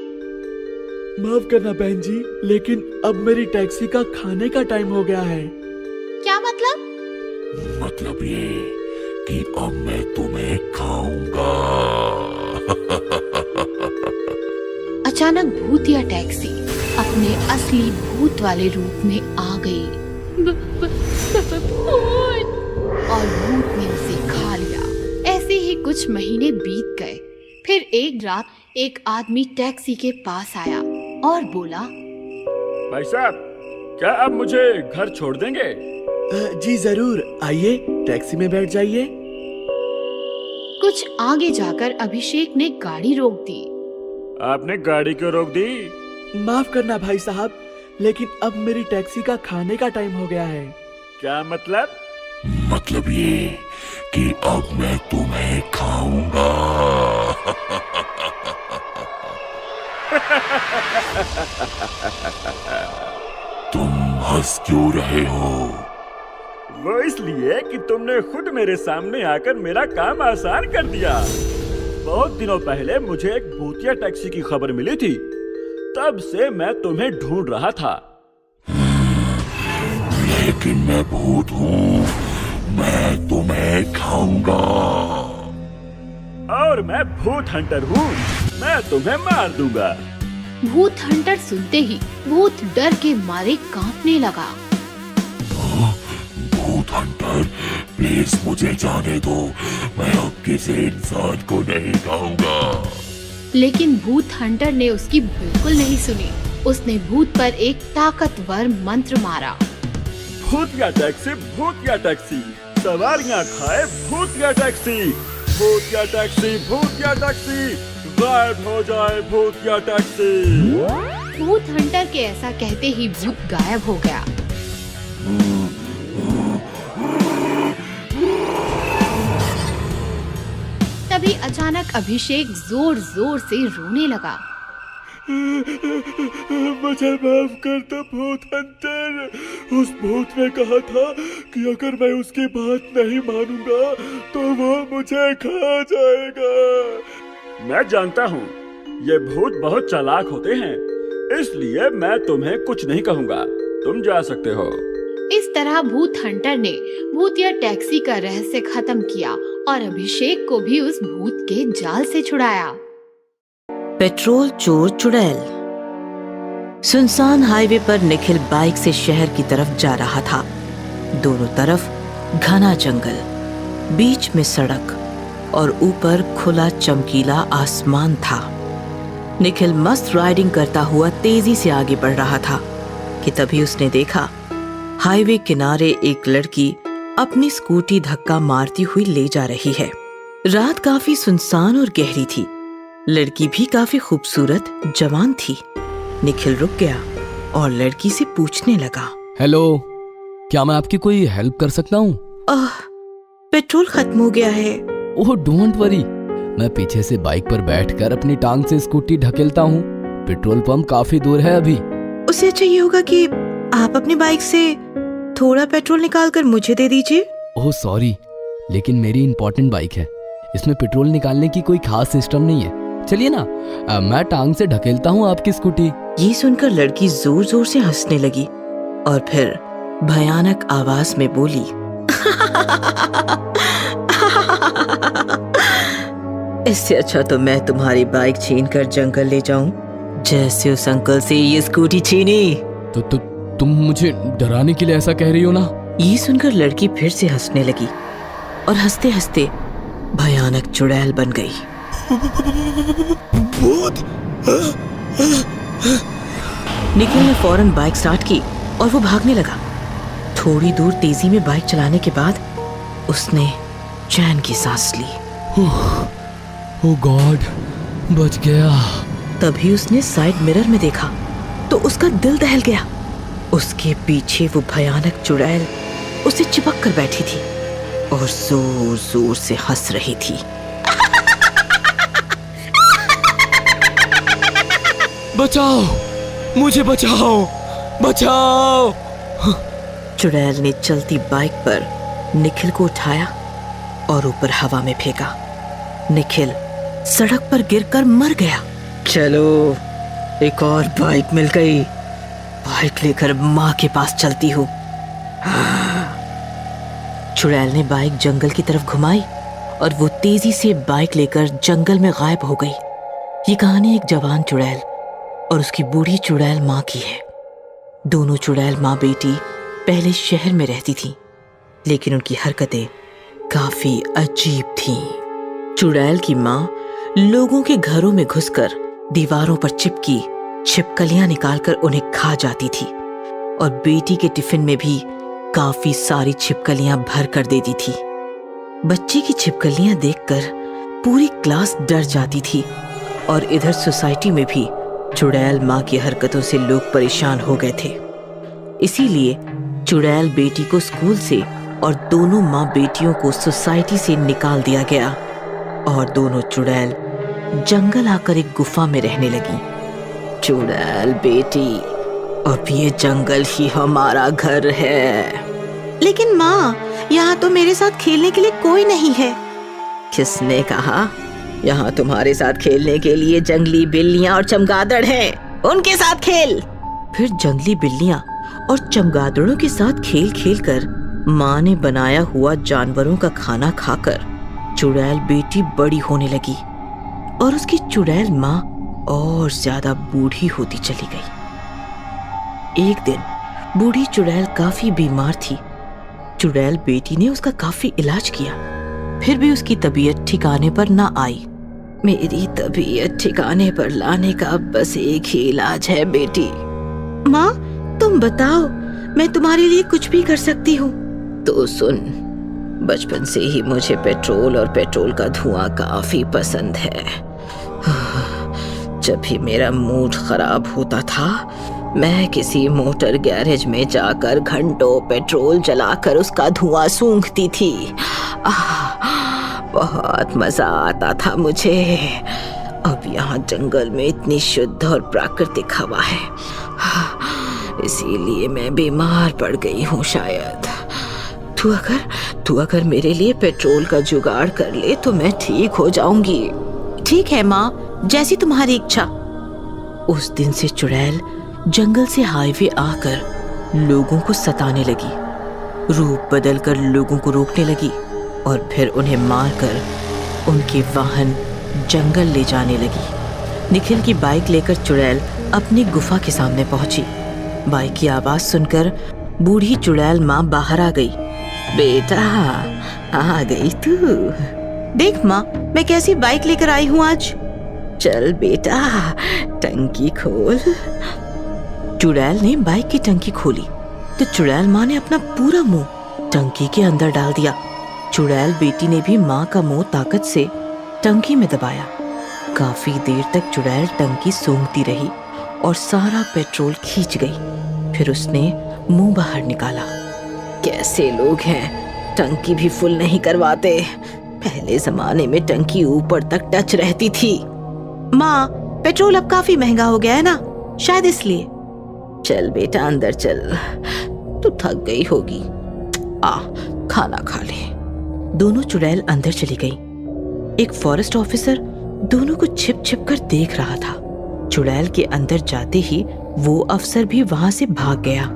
C: माफ करना बहन जी, लेकिन अब मेरी टैक्सी का खाने का टाइम हो गया है।
E: क्या मतलब?
K: मतलब ये कि अब मैं तुम्हें खाऊंगा।
E: अचानक भूतिया टैक्सी अपने असली भूत वाले रूप में आ गई और भूत ने उसे खा लिया। ऐसे ही कुछ महीने बीत गए। फिर एक रात एक आदमी टैक्सी के पास आया और बोला,
D: भाई साहब, क्या आप मुझे घर छोड़ देंगे?
C: जी जरूर, आइए टैक्सी में बैठ जाइए।
E: कुछ आगे जाकर अभिषेक ने गाड़ी रोक दी।
D: आपने गाड़ी क्यों रोक दी?
C: माफ करना भाई साहब, लेकिन अब मेरी टैक्सी का खाने का टाइम हो गया है।
D: क्या मतलब?
K: मतलब ये कि अब मैं तुम्हें खाऊंगा। तुम हंस क्यों रहे हो?
D: वो इसलिए कि तुमने खुद मेरे सामने आकर मेरा काम आसान कर दिया। बहुत दिनों पहले मुझे एक भूतिया टैक्सी की खबर मिली थी, तब से मैं तुम्हें ढूंढ रहा था।
K: लेकिन मैं भूत हूँ, मैं तुम्हें खाऊंगा।
D: और मैं भूत हंटर हूँ, मैं तुम्हें मार दूंगा।
E: भूत हंटर सुनते ही भूत डर के मारे कांपने लगा।
K: भूत हंटर, प्लीज मुझे जाने दो, मैं अब किसी इंसान को नहीं खाऊंगा।
E: लेकिन भूत हंटर ने उसकी बिल्कुल नहीं सुनी। उसने भूत पर एक ताकतवर मंत्र मारा।
D: भूतिया टैक्सी, सवारियां खाए भूतिया टैक्सी, भूतिया टैक्सी, भूतिया टैक्सी, गायब हो जाए भूतिया टैक्सी।
E: भूत हंटर के ऐसा कहते ही भूत गायब हो गया। तभी अचानक अभिषेक जोर जोर से रोने लगा।
C: मुझे माफ कर दो भूत हंटर। उस भूत ने कहा था कि अगर मैं उसकी बात नहीं मानूंगा तो वो मुझे खा जाएगा।
D: मैं जानता हूँ ये भूत बहुत चालाक होते हैं, इसलिए मैं तुम्हें कुछ नहीं कहूँगा। तुम जा सकते हो।
E: इस तरह भूत हंटर ने भूतिया टैक्सी का रहस्य खत्म किया और अभिषेक को भी उस भूत के जाल से छुड़ाया।
A: पेट्रोल चोर चुड़ैल। सुनसान हाईवे पर निखिल बाइक से शहर की तरफ जा रहा था। दोनों तरफ घना जंगल, बीच में सड़क और ऊपर खुला चमकीला आसमान था। निखिल मस्त राइडिंग करता हुआ तेजी से आगे बढ़ रहा था कि तभी उसने देखा हाईवे किनारे एक लड़की अपनी स्कूटी धक्का मारती हुई ले जा रही है। रात काफी सुनसान और गहरी थी। लड़की भी काफी खूबसूरत जवान थी। निखिल रुक गया और लड़की से पूछने लगा,
B: हेलो, क्या मैं आपकी कोई हेल्प कर सकता हूँ?
A: पेट्रोल खत्म हो गया है।
B: ओह डोंट वरी, मैं पीछे से बाइक पर बैठकर अपनी टांग से स्कूटी ढकेलता हूँ। पेट्रोल पंप काफी दूर है अभी।
A: उससे अच्छा ये होगा कि आप अपनी बाइक से थोड़ा पेट्रोल निकाल कर मुझे दे दीजिए।
B: ओह सॉरी, लेकिन मेरी इंपॉर्टेंट बाइक है, इसमें पेट्रोल निकालने की कोई खास सिस्टम नहीं है। चलिए ना, मैं टांग से ढकेलता हूँ आपकी स्कूटी।
A: ये सुनकर लड़की जोर जोर से हंसने लगी और फिर भयानक आवाज में बोली, इससे अच्छा तो मैं तुम्हारी बाइक छीन कर जंगल ले जाऊं, जैसे उस अंकल से ये स्कूटी छीनी।
C: तो तुम मुझे डराने के लिए ऐसा कह रही हो ना?
A: ये सुनकर लड़की फिर से हंसने लगी और हंसते हंसते भयानक चुड़ैल बन गई। निखिल ने फौरन बाइक स्टार्ट की और वो भागने लगा। थोड़ी दूर तेजी में बाइक चलाने के बाद उसने चैन की सांस ली।
C: ओह गॉड, बच गया।
A: तभी उसने साइड मिरर में देखा तो उसका दिल दहल गया। उसके पीछे वो भयानक चुड़ैल उसे चिपक कर बैठी थी और जोर जोर से हंस रही थी।
C: बचाओ, मुझे बचाओ, बचाओ।
A: चुड़ैल ने चलती बाइक पर निखिल को उठाया और ऊपर हवा में फेंका। निखिल सड़क पर गिरकर मर गया। चलो, एक और बाइक मिल गई। बाइक लेकर माँ के पास चलती हूँ। चुड़ैल ने बाइक जंगल की तरफ घुमाई और वो तेजी से बाइक लेकर जंगल में गायब हो गई। ये कहानी एक जवान चुड़ैल और उसकी बूढ़ी चुड़ैल माँ की है। दोनों चुड़ैल माँ बेटी पहले शहर में रहती थीं, लेकिन उनकी हरकतें काफी अजीब थीं। चुड़ैल की माँ लोगों के घरों में घुसकर दीवारों पर चिपकी छिपकलियां निकालकर उन्हें खा जाती थी और बेटी के टिफिन में भी काफी सारी छिपकलियां भर कर देती थी। बच्ची की छिपकलियां देखकर पूरी क्लास डर जाती थी और इधर सोसाइटी में भी चुड़ैल माँ की हरकतों से लोग परेशान हो गए थे। इसीलिए चुड़ैल बेटी को स्कूल से और दोनों माँ बेटियों को सोसाइटी से निकाल दिया गया और दोनों चुड़ैल जंगल आकर एक गुफा में रहने लगी। चुड़ैल बेटी, अब ये जंगल ही हमारा घर है। लेकिन माँ, यहाँ तो मेरे साथ खेलने के लिए कोई नहीं है। किसने कहा? यहाँ तुम्हारे साथ खेलने के लिए जंगली बिल्लियाँ और चमगादड़ हैं। उनके साथ खेल। फिर जंगली बिल्लियाँ और चमगादड़ों के साथ खेल खेल कर माँ ने बनाया हुआ जानवरों का खाना खाकर चुड़ैल बेटी बड़ी होने लगी और उसकी चुड़ैल माँ और ज्यादा बूढ़ी होती चली गई। एक दिन बूढ़ी चुड़ैल काफी बीमार थी। चुड़ैल बेटी ने उसका काफी इलाज किया, फिर भी उसकी तबीयत ठिकाने पर ना आई। मेरी तबीयत ठिकाने पर लाने का बस एक ही इलाज है बेटी। माँ, तुम बताओ, मैं तुम्हारे लिए कुछ भी कर सकती हूँ। तो सुन, बचपन से ही मुझे पेट्रोल और पेट्रोल का धुआं काफी पसंद है। जब भी मेरा मूड खराब होता था, मैं किसी मोटर गैरेज में जाकर घंटों पेट्रोल जलाकर उसका धुआं सूंघती थी। बहुत मजा आता था मुझे। अब यहाँ जंगल में इतनी शुद्ध और प्राकृतिक हवा है, इसीलिए मैं बीमार पड़ गई हूँ शायद। तू अगर मेरे लिए पेट्रोल का जुगाड़ कर ले तो मैं ठीक हो जाऊंगी। ठीक है माँ, जैसी तुम्हारी इच्छा। उस दिन से चुड़ैल जंगल से हाईवे आकर लोगों को सताने लगी, रूप बदलकर लोगों को रोकने लगी और फिर उन्हें मारकर उनके वाहन जंगल ले जाने लगी। निखिल की बाइक लेकर चुड़ैल अपनी गुफा के सामने पहुंची। बाइक की आवाज सुनकर बूढ़ी चुड़ैल माँ बाहर आ गई। बेटा, आ गई तू। देख माँ, मैं कैसी बाइक लेकर आई हूँ आज। चल बेटा, टंकी खोल। चुड़ैल ने बाइक की टंकी खोली तो चुड़ैल माँ ने अपना पूरा मुंह टंकी के अंदर डाल दिया। चुड़ैल बेटी ने भी माँ का मुंह ताकत से टंकी में दबाया। काफी देर तक चुड़ैल टंकी सूंघती रही और सारा पेट्रोल खींच गई। फिर उसने मुंह बाहर निकाला। कैसे लोग हैं, टंकी भी फुल नहीं करवाते। पहले जमाने में टंकी ऊपर तक टच रहती थी। माँ, पेट्रोल अब काफी महंगा हो गया है ना, शायद इसलिए। चल बेटा अंदर चल, तू थक गई होगी। आ, खाना खा ले। दोनों चुड़ैल अंदर चली गई। एक फॉरेस्ट ऑफिसर दोनों को छिप छिप कर देख रहा था। चुड़ैल के अंदर जाते ही वो अफसर भी वहां से भाग गया।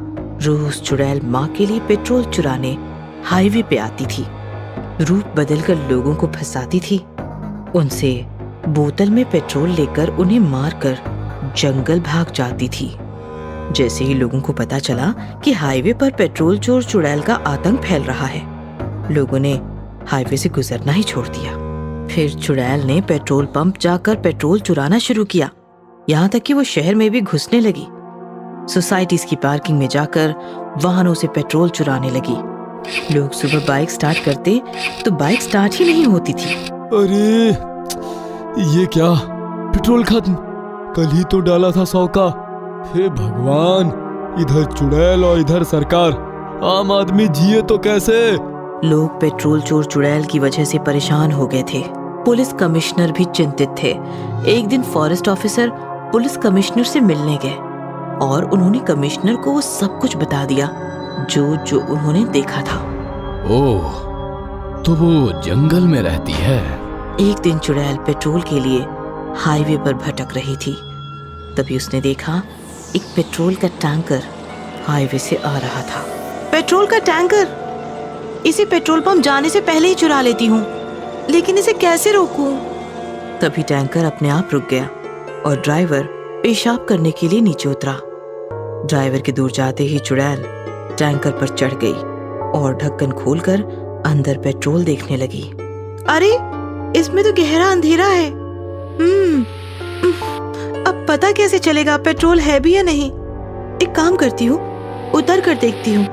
A: रोज चुड़ैल माँ के लिए पेट्रोल चुराने हाईवे पे आती थी, रूप बदलकर लोगों को फंसाती थी, उनसे बोतल में पेट्रोल लेकर उन्हें मारकर जंगल भाग जाती थी। जैसे ही लोगों को पता चला कि हाईवे पर पेट्रोल चोर चुड़ैल का आतंक फैल रहा है, लोगों ने हाईवे से गुजरना ही छोड़ दिया। फिर चुड़ैल ने पेट्रोल पंप जाकर पेट्रोल चुराना शुरू किया, यहाँ तक कि वो शहर में भी घुसने लगी। सोसाइटीज की पार्किंग में जाकर वाहनों से पेट्रोल चुराने लगी। लोग सुबह बाइक स्टार्ट करते तो बाइक स्टार्ट ही नहीं होती थी।
C: अरे ये क्या, पेट्रोल खत्म, कल ही तो डाला था 100 का। हे भगवान, इधर चुड़ैल और इधर सरकार, आम आदमी जिए तो कैसे।
A: लोग पेट्रोल चोर चुड़ैल की वजह से परेशान हो गए थे। पुलिस कमिश्नर भी चिंतित थे। एक दिन फॉरेस्ट ऑफिसर पुलिस कमिश्नर से मिलने गए और उन्होंने कमिश्नर को वो सब कुछ बता दिया जो उन्होंने देखा था।
B: ओह, तो वो जंगल में रहती है।
A: एक दिन चुड़ैल पेट्रोल के लिए हाईवे पर भटक रही थी। तभी उसने देखा एक पेट्रोल का टैंकर हाईवे से आ रहा था। पेट्रोल का टैंकर, इसे पेट्रोल पंप जाने से पहले ही चुरा लेती हूँ, लेकिन इसे कैसे रोकूं? तभी टैंकर अपने आप रुक गया और ड्राइवर पेशाब करने के लिए नीचे उतरा। ड्राइवर के दूर जाते ही चुड़ैल टैंकर पर चढ़ गई और ढक्कन खोलकर अंदर पेट्रोल देखने लगी। अरे, इसमें तो गहरा अंधेरा है। अब पता कैसे चलेगा पेट्रोल है भी या नहीं? एक काम करती हूँ, उतर कर देखती हूँ।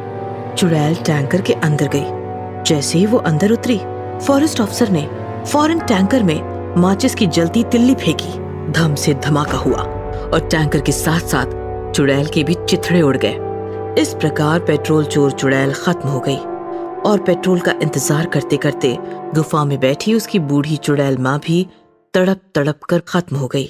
A: चुड़ैल टैंकर के अंदर गई। जैसे ही वो अंदर उतरी, फॉरेस्ट अफसर ने फौरन टैंकर में माचिस की जलती तिल्ली फेंकी। धम से धमाका हुआ और टैंकर के साथ साथ चुड़ैल के भी चिथड़े उड़ गए। इस प्रकार पेट्रोल चोर चुड़ैल खत्म हो गई और पेट्रोल का इंतजार करते करते गुफा में बैठी उसकी बूढ़ी चुड़ैल माँ भी तड़प तड़प कर खत्म हो गई।